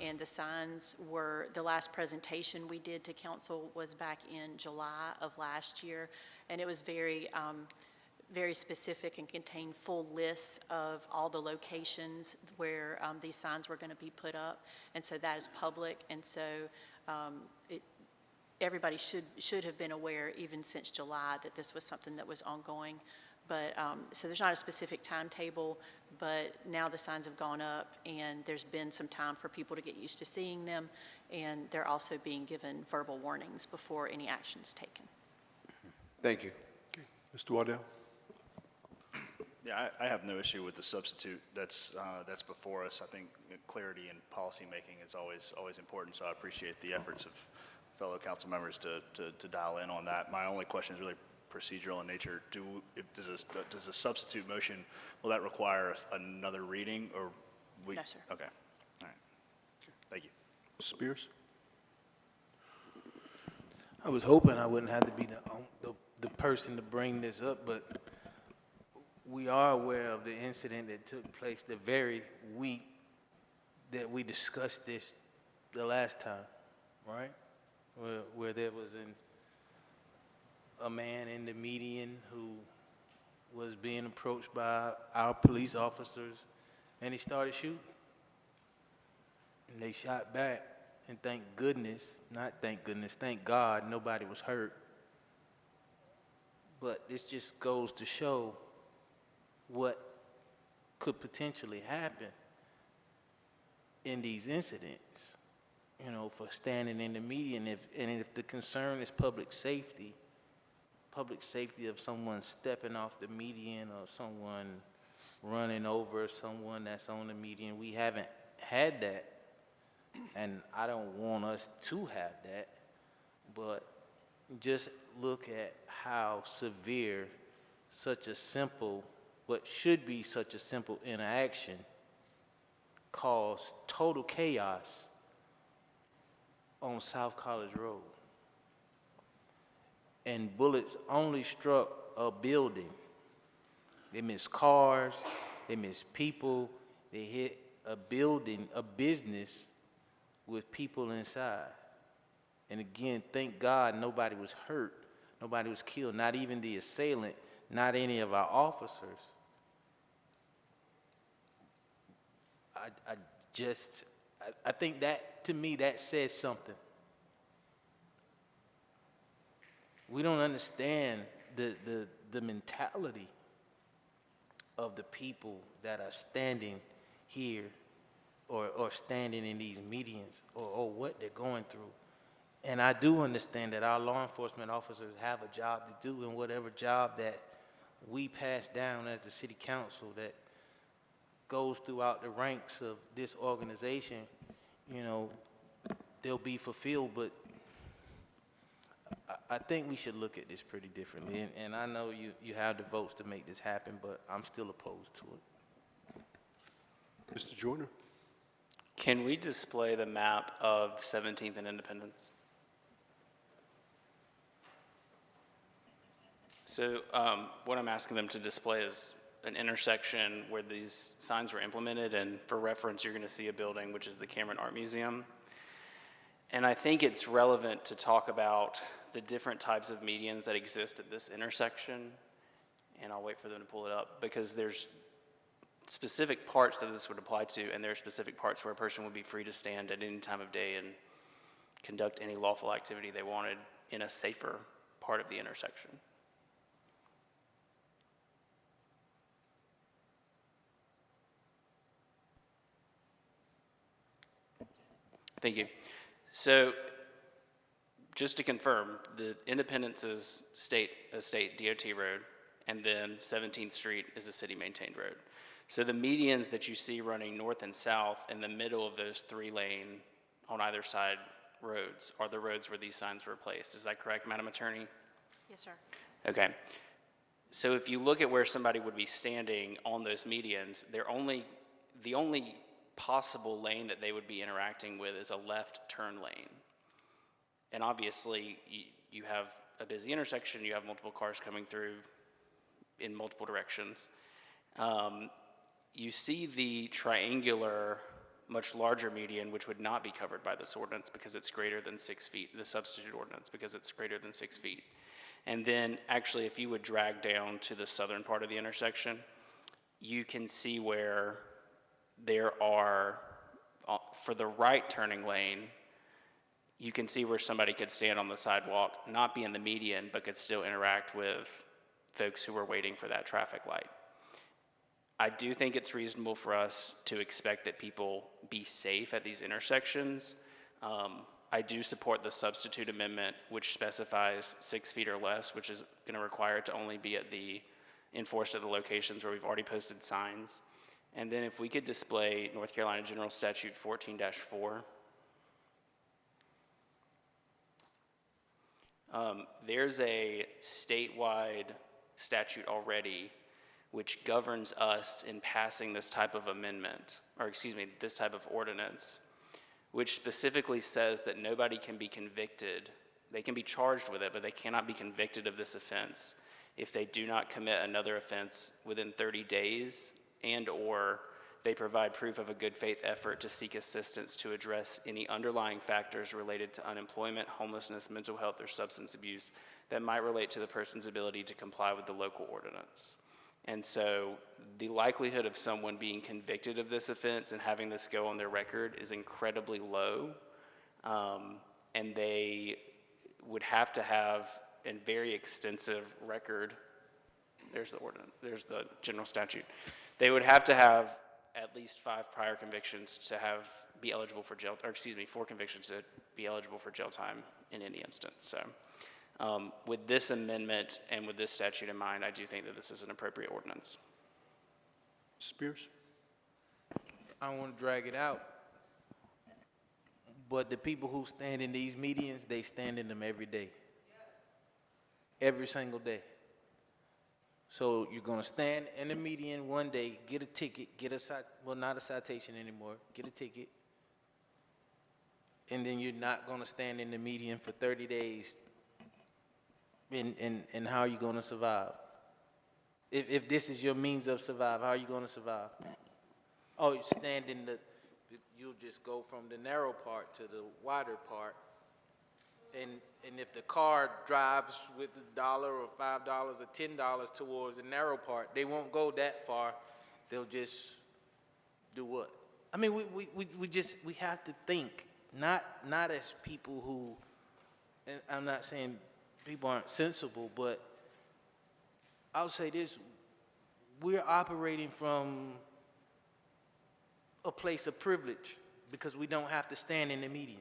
and the signs were, the last presentation we did to council was back in July of last year, and it was very specific and contained full lists of all the locations where these signs were going to be put up, and so that is public, and so everybody should have been aware even since July that this was something that was ongoing. But so there's not a specific timetable, but now the signs have gone up and there's been some time for people to get used to seeing them, and they're also being given verbal warnings before any action is taken. Thank you. Okay. Mr. Waddell? Yeah, I have no issue with the substitute that's before us. I think clarity in policy making is always important, so I appreciate the efforts of fellow council members to dial in on that. My only question is really procedural in nature. Does a substitute motion, will that require another reading, or we? No, sir. Okay, all right. Thank you. Spears? I was hoping I wouldn't have to be the person to bring this up, but we are aware of the incident that took place the very week that we discussed this the last time, right? Where there was a man in the median who was being approached by our police officers, and he started shooting. And they shot back, and thank God, nobody was hurt. But this just goes to show what could potentially happen in these incidents, you know, for standing in the median. If the concern is public safety of someone stepping off the median or someone running over someone that's on the median, we haven't had that, and I don't want us to have that. but just look at how severe such a simple, what should be such a simple interaction caused total chaos on South College Road. And bullets only struck a building. They missed cars, they missed people, they hit a building, a business with people inside. And again, thank God nobody was hurt, nobody was killed, not even the assailant, not any of our officers. I think that, to me, that says something. We don't understand the mentality of the people that are standing here or standing in these meetings or what they're going through. And I do understand that our law enforcement officers have a job to do, and whatever job that we pass down as the city council that goes throughout the ranks of this organization, you know, they'll be fulfilled. But I think we should look at this pretty differently. And I know you have the votes to make this happen, but I'm still opposed to it. Mr. Joyner? Can we display the map of 17th and Independence? So what I'm asking them to display is an intersection where these signs were implemented, and for reference, you're going to see a building, which is the Cameron Art Museum. And I think it's relevant to talk about the different types of medians that exist at this intersection, and I'll wait for them to pull it up, because there's specific parts that this would apply to, and there are specific parts where a person would be free to stand at any time of day and conduct any lawful activity they wanted in a safer part of the intersection. Thank you. So, just to confirm, the Independence is a state DOT road, and then 17th Street is a city-maintained road. So the medians that you see running north and south in the middle of those 3-lane on either side roads are the roads where these signs were placed. Is that correct, Madam Attorney? Yes, sir. Okay. So if you look at where somebody would be standing on those medians, the only possible lane that they would be interacting with is a left turn lane. And obviously, you have a busy intersection, you have multiple cars coming through in multiple directions. You see the triangular, much larger median, which would not be covered by this ordinance because it's greater than 6 feet, the substitute ordinance, because it's greater than 6 feet. And then, actually, if you would drag down to the southern part of the intersection, you can see where there are, for the right turning lane, you can see where somebody could stand on the sidewalk, not be in the median, but could still interact with folks who are waiting for that traffic light. I do think it's reasonable for us to expect that people be safe at these intersections. I do support the substitute amendment, which specifies 6 feet or less, which is going to require it to only be enforced at the locations where we've already posted signs. And then if we could display North Carolina General Statute 14-4. There's a statewide statute already which governs us in passing this type of amendment, or excuse me, this type of ordinance, which specifically says that nobody can be convicted. They can be charged with it, but they cannot be convicted of this offense if they do not commit another offense within 30 days and/or they provide proof of a good faith effort to seek assistance to address any underlying factors related to unemployment, homelessness, mental health, or substance abuse that might relate to the person's ability to comply with the local ordinance. And so the likelihood of someone being convicted of this offense and having this go on their record is incredibly low, and they would have to have a very extensive record. There's the ordinance, there's the general statute. They would have to have at least 5 prior convictions to be eligible for jail, or excuse me, 4 convictions to be eligible for jail time in any instance. So with this amendment and with this statute in mind, I do think that this is an appropriate ordinance. Spears? I don't want to drag it out, But the people who stand in these medians, they stand in them every day. Every single day. So you're gonna stand in the median one day, get a ticket, well, not a citation anymore, get a ticket, and then you're not gonna stand in the median for 30 days. And how are you gonna survive? If this is your means of survival, how are you gonna survive? Oh, you stand in you'll just go from the narrow part to the wider part. And if the car drives with $1 or $5 or $10 towards the narrow part, they won't go that far. They'll just do what? I mean, we have to think, not as people who, and I'm not saying people aren't sensible, but I'll say this, we're operating from a place of privilege because we don't have to stand in the median.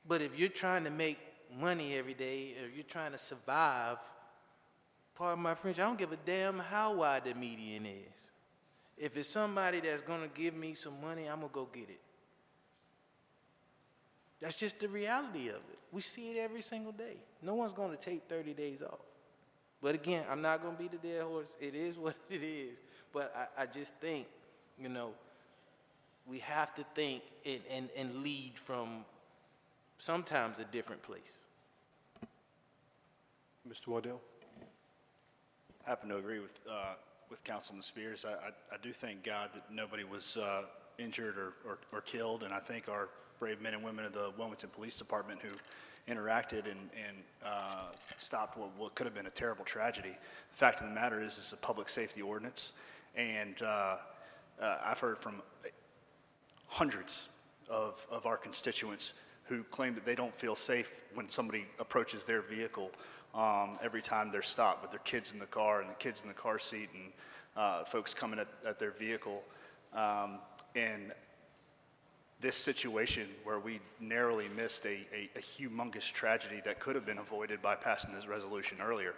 But if you're trying to make money every day, or you're trying to survive, pardon my French, I don't give a damn how wide the median is. If it's somebody that's gonna give me some money, I'm gonna go get it. That's just the reality of it. We see it every single day. No one's gonna take 30 days off. But again, I'm not gonna be the dead horse. It is what it is. But I just think, you know, we have to think and lead from sometimes a different place. Mr. Waddell? I happen to agree with Councilman Spears. I do thank God that nobody was injured or killed, and I thank our brave men and women of the Wilmington Police Department who interacted and stopped what could have been a terrible tragedy. The fact of the matter is it's a public safety ordinance, and I've heard from hundreds of our constituents who claim that they don't feel safe when somebody approaches their vehicle every time they're stopped with their kids in the car and the kids in the car seat and folks coming at their vehicle. And this situation where we narrowly missed a humongous tragedy that could have been avoided by passing this resolution earlier,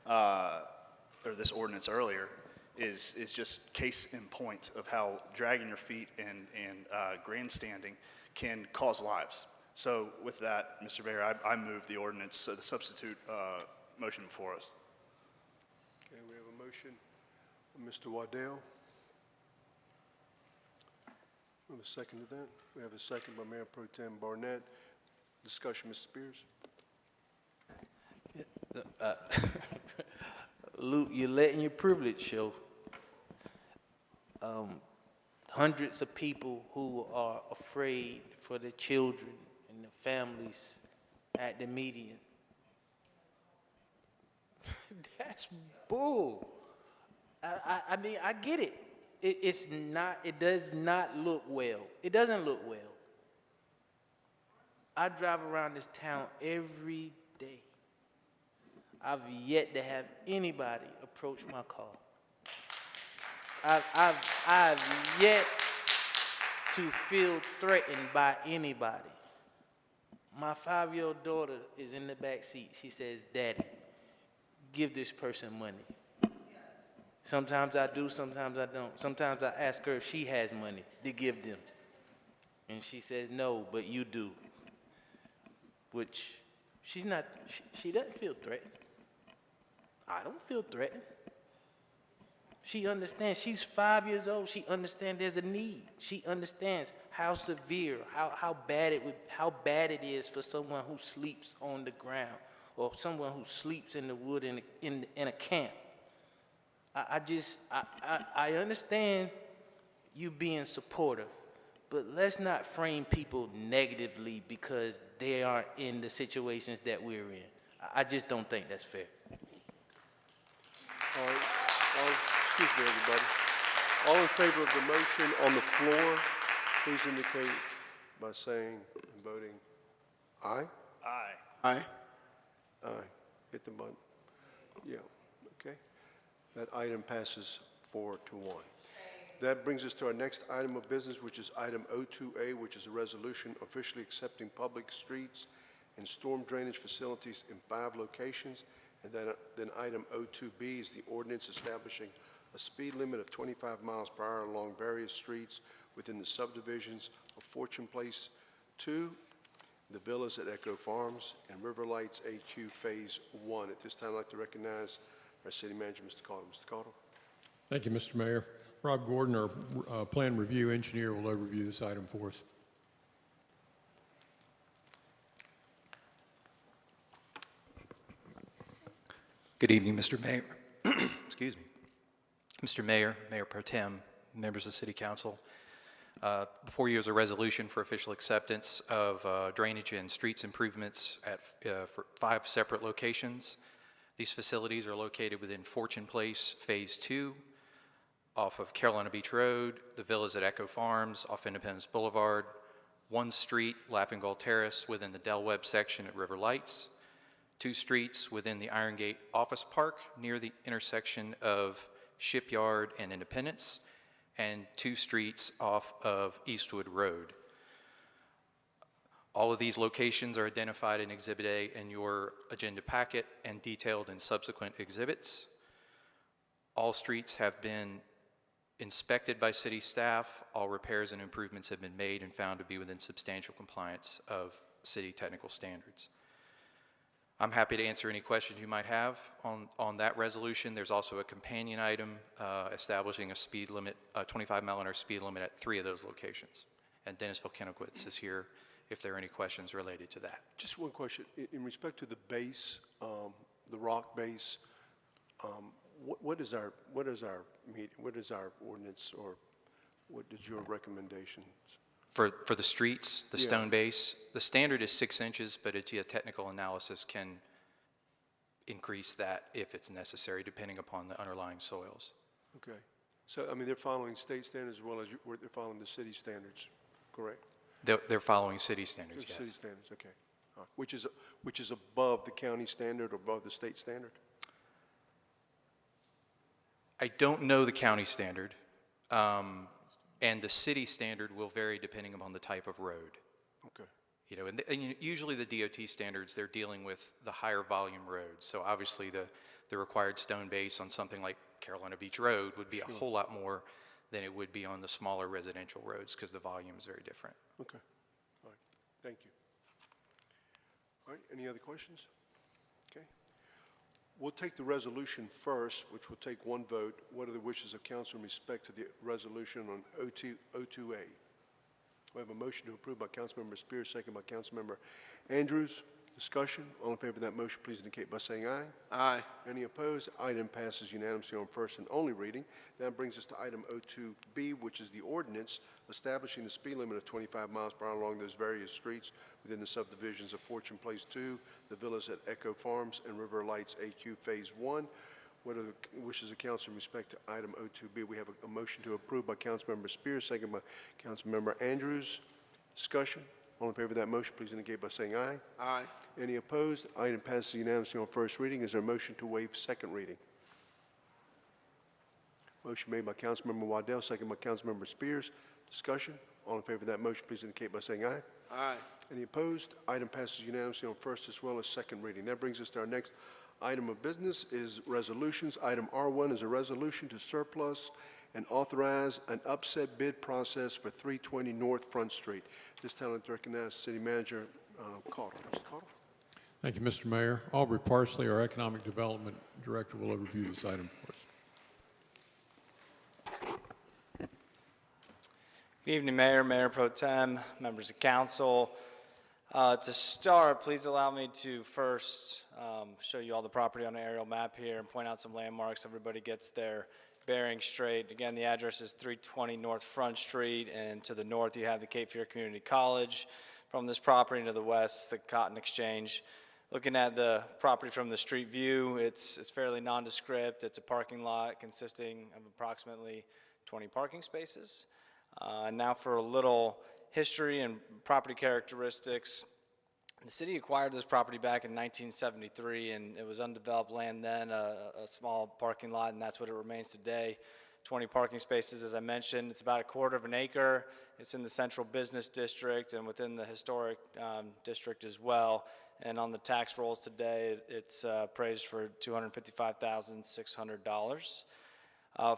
or this ordinance earlier, is just case in point of how dragging your feet and grandstanding can cause lives. So with that, Mr. Mayor, I move the ordinance, the substitute motion before us. Okay, we have a motion from Mr. Waddell. We have a second to that. We have a second by Mayor Pro Tem Barnett. Discussion, Mr. Spears. Luke, you're letting your privilege show. Hundreds of people who are afraid for their children and their families at the median. That's bull. I mean, I get it. It does not look well. It doesn't look well. I drive around this town every day. I've yet to have anybody approach my car. I've yet to feel threatened by anybody. My 5-year-old daughter is in the back seat. She says, "Daddy, give this person money." Sometimes I do, sometimes I don't. Sometimes I ask her if she has money to give them. And she says, "No, but you do." Which she doesn't feel threatened. I don't feel threatened. She understands. She's 5 years old. She understands there's a need. She understands how severe, how bad it is for someone who sleeps on the ground or someone who sleeps in the wood in a camp. I understand you being supportive, but let's not frame people negatively because they aren't in the situations that we're in. I just don't think that's fair. All right. Excuse me, everybody. All in favor of the motion on the floor, please indicate by saying and voting aye. Aye. Aye. Aye. Hit the button. Yeah, okay. That item passes 4-1. That brings us to our next item of business, which is item O2A, which is a resolution officially accepting public streets and storm drainage facilities in 5 locations. And then item O2B is the ordinance establishing a speed limit of 25 miles per hour along various streets within the subdivisions of Fortune Place 2, the villas at Echo Farms, and River Lights AQ Phase 1. At this time, I'd like to recognize our city manager, Mr. Cottle. Mr. Cottle. Thank you, Mr. Mayor. Rob Gordon, our plan review engineer, will overview this item for us. Good evening, Mr. Mayor. Excuse me. Mr. Mayor, Mayor Pro Tem, members of City Council. Before you is a resolution for official acceptance of drainage and streets improvements at for 5 separate locations. These facilities are located within Fortune Place Phase 2, off of Carolina Beach Road, the villas at Echo Farms off Independence Boulevard, 1 street, Laughing Gull Terrace, within the Del Webb section at River Lights, 2 streets within the Iron Gate Office Park near the intersection of Shipyard and Independence, and 2 streets off of Eastwood Road. All of these locations are identified in Exhibit A in your agenda packet and detailed in subsequent exhibits. All streets have been inspected by city staff. All repairs and improvements have been made and found to be within substantial compliance of city technical standards. I'm happy to answer any questions you might have on that resolution. There's also a companion item establishing a speed limit, a 25-mile-an-hour speed limit at 3 of those locations. And Dennis Volkenowitz is here if there are any questions related to that. Just one question. In respect to the base, the rock base, what is our ordinance, or what is your recommendations? For the streets, the Yeah. stone base, the standard is 6 inches, but a geotechnical analysis can increase that if it's necessary, depending upon the underlying soils. Okay. So, I mean, they're following state standards as well as they're following the city standards, correct? They're following city standards, yes. City standards, okay. All right. Which is above the county standard or above the state standard? I don't know the county standard, and the city standard will vary depending upon the type of road. Okay. You know, and usually the DOT standards, they're dealing with the higher volume roads. So obviously the required stone base on something like Carolina Beach Road would be a whole lot more than it would be on the smaller residential roads because the volume is very different. Okay. All right. Thank you. All right. Any other questions? Okay. We'll take the resolution first, which will take 1 vote. What are the wishes of council in respect to the resolution on O2A? We have a motion to approve by Councilmember Spears, second by Councilmember Andrews. Discussion. All in favor of that motion, please indicate by saying aye. Aye. Any opposed? Item passes unanimously on first and only reading. That brings us to item O2B, which is the ordinance establishing the speed limit of 25 miles per hour along those various streets within the subdivisions of Fortune Place 2, the villas at Echo Farms, and River Lights AQ Phase 1. What are the wishes of council in respect to item O2B? We have a motion to approve by Councilmember Spears, second by Councilmember Andrews. Discussion. All in favor of that motion, please indicate by saying aye. Aye. Any opposed? Item passes unanimously on first reading. Is there a motion to waive second reading? Motion made by Councilmember Waddell, second by Councilmember Spears. Discussion. All in favor of that motion, please indicate by saying aye. Aye. Any opposed? Item passes unanimously on first as well as second reading. That brings us to our next item of business is resolutions. Item R1 is a resolution to surplus and authorize an upset bid process for 320 North Front Street. This time, I'd like to recognize City Manager Cottle. Mr. Cottle. Thank you, Mr. Mayor. Aubrey Parsley, our Economic Development Director, will overview this item for us. Good evening, Mayor, Mayor Pro Tem, members of council. To start, please allow me to first show you all the property on the aerial map here and point out some landmarks. Everybody gets their bearing straight. Again, the address is 320 North Front Street, and to the north you have the Cape Fear Community College. From this property to the west, the Cotton Exchange. Looking at the property from the street view, it's fairly nondescript. It's a parking lot consisting of approximately 20 parking spaces. Now for a little history and property characteristics. The city acquired this property back in 1973, and it was undeveloped land then, a small parking lot, and that's what it remains today. 20 parking spaces, as I mentioned. It's about 1/4 of an acre. It's in the central business district and within the historic district as well. And on the tax rolls today, it's appraised for $255,600.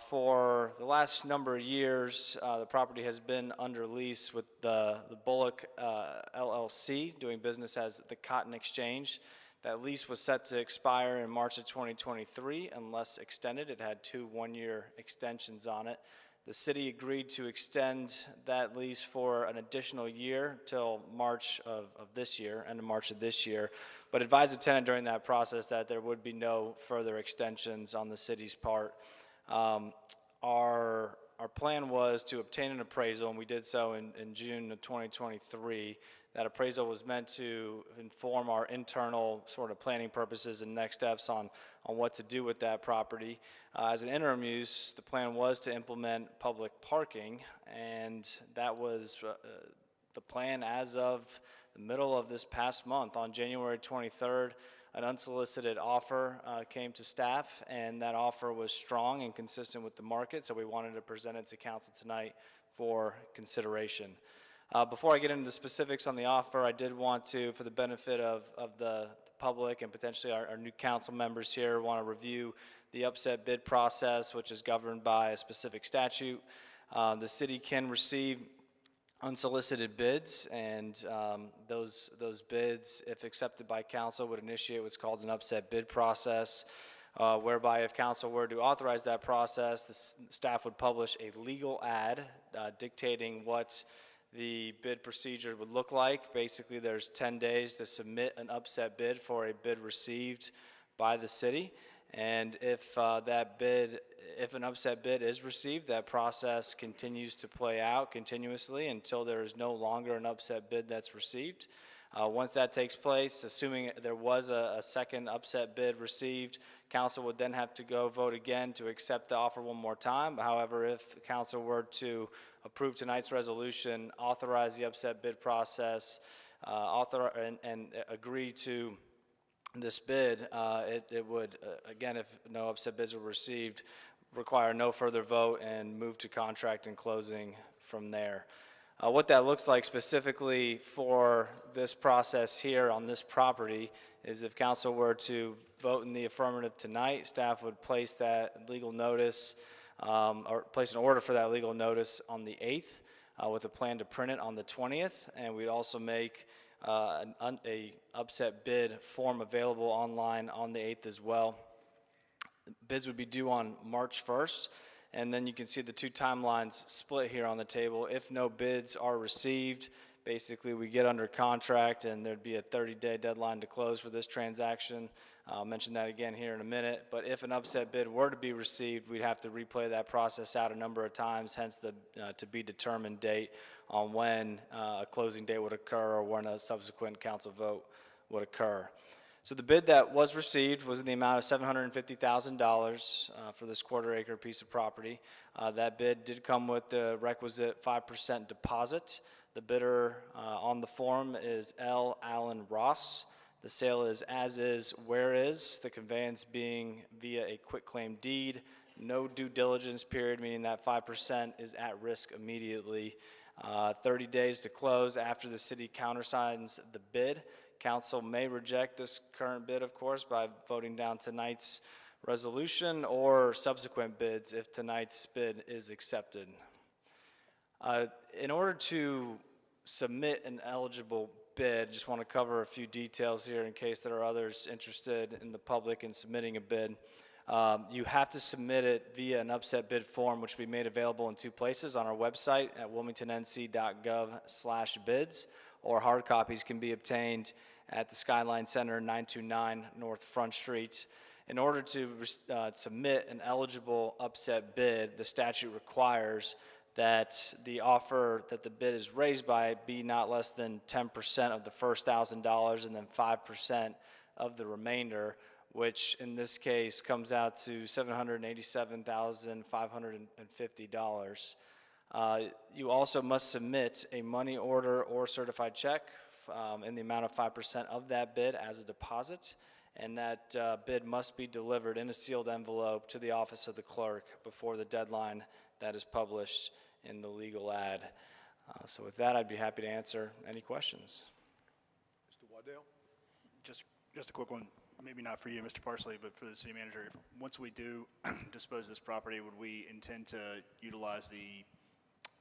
For the last number of years, the property has been under lease with the Bullock LLC, doing business as the Cotton Exchange. That lease was set to expire in March of 2023 unless extended. It had 2 one-year extensions on it. The city agreed to extend that lease for an additional year till March of this year, end of March of this year, but advised the tenant during that process that there would be no further extensions on the city's part. Our plan was to obtain an appraisal, and we did so in June of 2023. That appraisal was meant to inform our internal sort of planning purposes and next steps on what to do with that property. As an interim use, the plan was to implement public parking, and that was the plan as of the middle of this past month. On January 23rd, an unsolicited offer came to staff, and that offer was strong and consistent with the market, so we wanted to present it to council tonight for consideration. Before I get into the specifics on the offer, I did want to, for the benefit of the public and potentially our new council members here, want to review the upset bid process, which is governed by a specific statute. The city can receive unsolicited bids, and those bids, if accepted by council, would initiate what's called an upset bid process, whereby if council were to authorize that process, the staff would publish a legal ad dictating what the bid procedure would look like. Basically, there's 10 days to submit an upset bid for a bid received by the city, and if an upset bid is received, that process continues to play out continuously until there is no longer an upset bid that's received. Once that takes place, assuming there was a second upset bid received, council would then have to go vote again to accept the offer one more time. However, if council were to approve tonight's resolution, authorize the upset bid process, and agree to this bid, it would, again, if no upset bids were received, require no further vote and move to contract and closing from there. What that looks like specifically for this process here on this property is if council were to vote in the affirmative tonight, staff would place that legal notice or place an order for that legal notice on the 8th with a plan to print it on the 20th, and we'd also make a upset bid form available online on the 8th as well. Bids would be due on March 1st, and then you can see the 2 timelines split here on the table. If no bids are received, basically we get under contract and there'd be a 30-day deadline to close for this transaction. I'll mention that again here in a minute, but if an upset bid were to be received, we'd have to replay that process out a number of times, hence the to be determined date on when a closing date would occur or when a subsequent council vote would occur. So the bid that was received was in the amount of $750,000 for this quarter-acre piece of property. That bid did come with the requisite 5% deposit. The bidder on the form is L. Allen Ross. The sale is as is, where is, the conveyance being via a quitclaim deed. No due diligence period, meaning that 5% is at risk immediately. 30 days to close after the city countersigns the bid. Council may reject this current bid, of course, by voting down tonight's resolution or subsequent bids if tonight's bid is accepted. In order to submit an eligible bid, I just want to cover a few details here in case there are others interested in the public in submitting a bid. You have to submit it via an upset bid form, which will be made available in 2 places: on our website at wilmingtonnc.gov/bids, or hard copies can be obtained at the Skyline Center, 929 North Front Street. In order to submit an eligible upset bid, the statute requires that the offer that the bid is raised by be not less than 10% of the first $1,000 and then 5% of the remainder, which in this case comes out to $787,550. You also must submit a money order or certified check in the amount of 5% of that bid as a deposit, and that bid must be delivered in a sealed envelope to the office of the clerk before the deadline that is published in the legal ad. So with that, I'd be happy to answer any questions. Mr. Waddell? Just a quick one. maybe not for you, Mr. Parsley, but for the city manager, if, once we do dispose of this property, would we intend to utilize the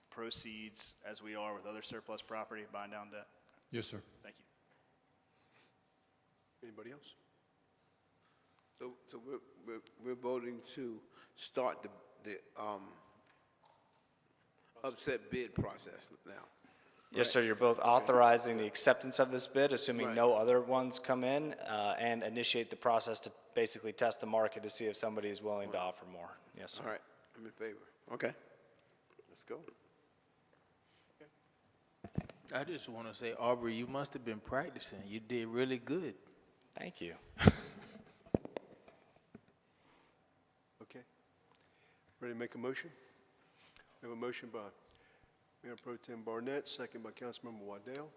proceeds as we are with other surplus property, buying down debt? Yes, sir. Thank you. Anybody else? So we're voting to start the upset bid process now. Yes, sir, you're both authorizing the acceptance of this bid, assuming Right. no other ones come in, and initiate the process to basically test the market to see if somebody is willing to offer more. Yes, sir. All right, I'm in favor. Okay, let's go. I just want to say, Aubrey, you must have been practicing. You did really good. Thank you. Okay. Ready to make a motion? We have a motion by Mayor Pro Tem Barnett, second by Councilmember Waddell.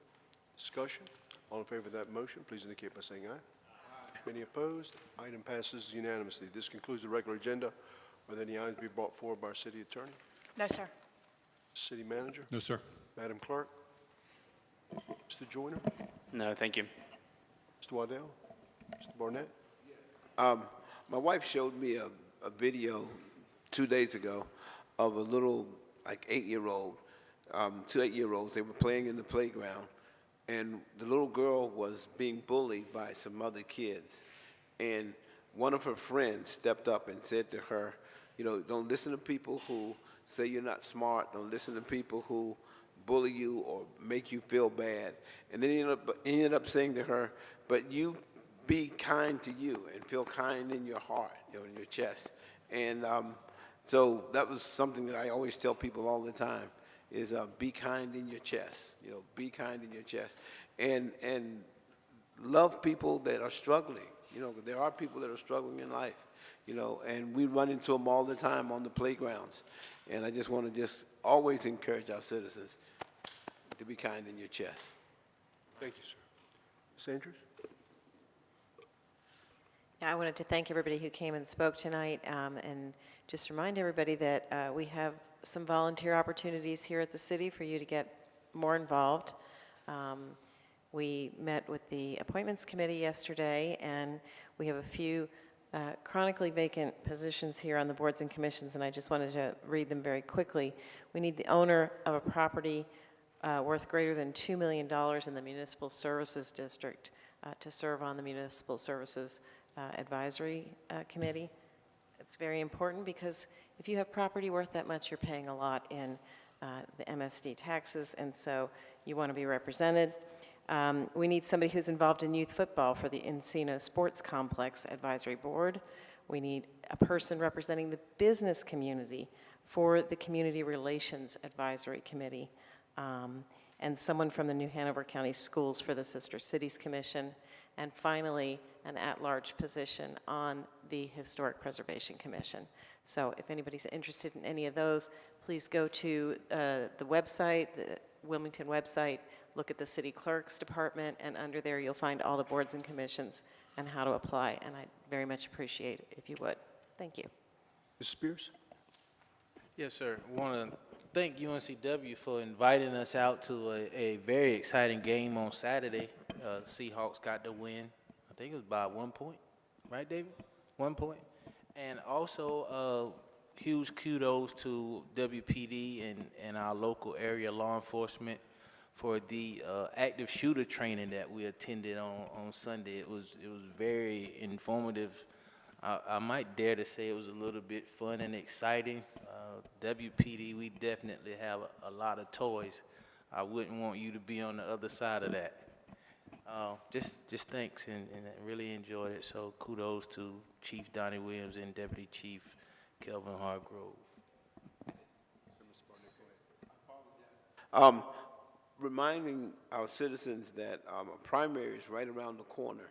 Discussion. All in favor of that motion, please indicate by saying aye. Any opposed? Item passes unanimously. This concludes the regular agenda. Are there any items to be brought forward by our city attorney? No, sir. City manager? No, sir. Madam Clerk? Mr. Joyner? No, thank you. Mr. Waddell? Mr. Barnett? My wife showed me a video 2 days ago of a little, like, 8-year-old, 2 8-year-olds. They were playing in the playground, and the little girl was being bullied by some other kids. And one of her friends stepped up and said to her, you know, don't listen to people who say you're not smart. Don't listen to people who bully you or make you feel bad. And then he ended up saying to her, but you be kind to you and feel kind in your heart, you know, in your chest. And so that was something that I always tell people all the time is be kind in your chest, you know, be kind in your chest. And love people that are struggling, you know, there are people that are struggling in life, you know, and we run into them all the time on the playgrounds. And I just want to just always encourage our citizens to be kind in your chest. Thank you, sir. Ms. Andrews? I wanted to thank everybody who came and spoke tonight, and just remind everybody that we have some volunteer opportunities here at the city for you to get more involved. We met with the appointments committee yesterday, and we have a few chronically vacant positions here on the boards and commissions, and I just wanted to read them very quickly. We need the owner of a property worth greater than $2 million in the Municipal Services District to serve on the Municipal Services Advisory Committee. It's very important because if you have property worth that much, you're paying a lot in the MSD taxes, and so you want to be represented. We need somebody who's involved in youth football for the Encino Sports Complex Advisory Board. We need a person representing the business community for the Community Relations Advisory Committee, and someone from the New Hanover County Schools for the Sister Cities Commission, and finally, an at-large position on the Historic Preservation Commission. So if anybody's interested in any of those, please go to the website, the Wilmington website, look at the city clerk's department, and under there you'll find all the boards and commissions and how to apply, and I'd very much appreciate it if you would. Thank you. Ms. Spears? Yes, sir. I want to thank UNCW for inviting us out to a very exciting game on Saturday. Seahawks got the win. I think it was by 1 point, right, David? 1 point. And also, huge kudos to WPD and our local area law enforcement for the active shooter training that we attended on Sunday. It was very informative. I might dare to say it was a little bit fun and exciting. WPD, we definitely have a lot of toys. I wouldn't want you to be on the other side of that. Just thanks, and I really enjoyed it. So kudos to Chief Donnie Williams and Deputy Chief Kelvin Hargrove. Reminding our citizens that a primary is right around the corner.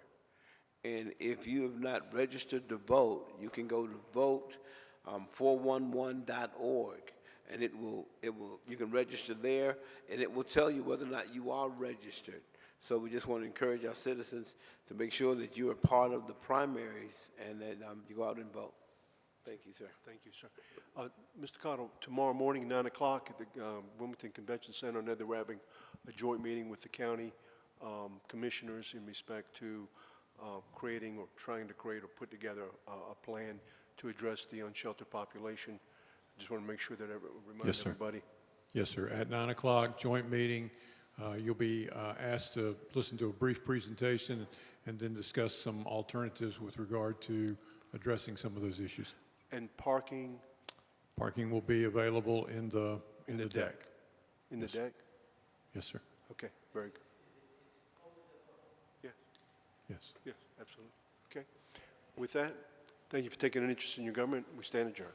And if you have not registered to vote, you can go to vote411.org, and you can register there, and it will tell you whether or not you are registered. So we just want to encourage our citizens to make sure that you are part of the primaries and that you go out and vote. Thank you, sir. Thank you, sir. Mr. Cottle, tomorrow morning, 9 o'clock at the Wilmington Convention Center, I know they're having a joint meeting with the county commissioners in respect to creating or trying to create or put together a plan to address the unsheltered population. Just want to make sure that remind Yes, sir. everybody. Yes, sir. At 9 o'clock, joint meeting. You'll be asked to listen to a brief presentation and then discuss some alternatives with regard to addressing some of those issues. And parking Parking will be available in the deck. in the Yes. deck? Yes, sir. Okay, very good. Yeah, Yes. yes, absolutely. Okay. With that, thank you for taking an interest in your government. We stand adjourned.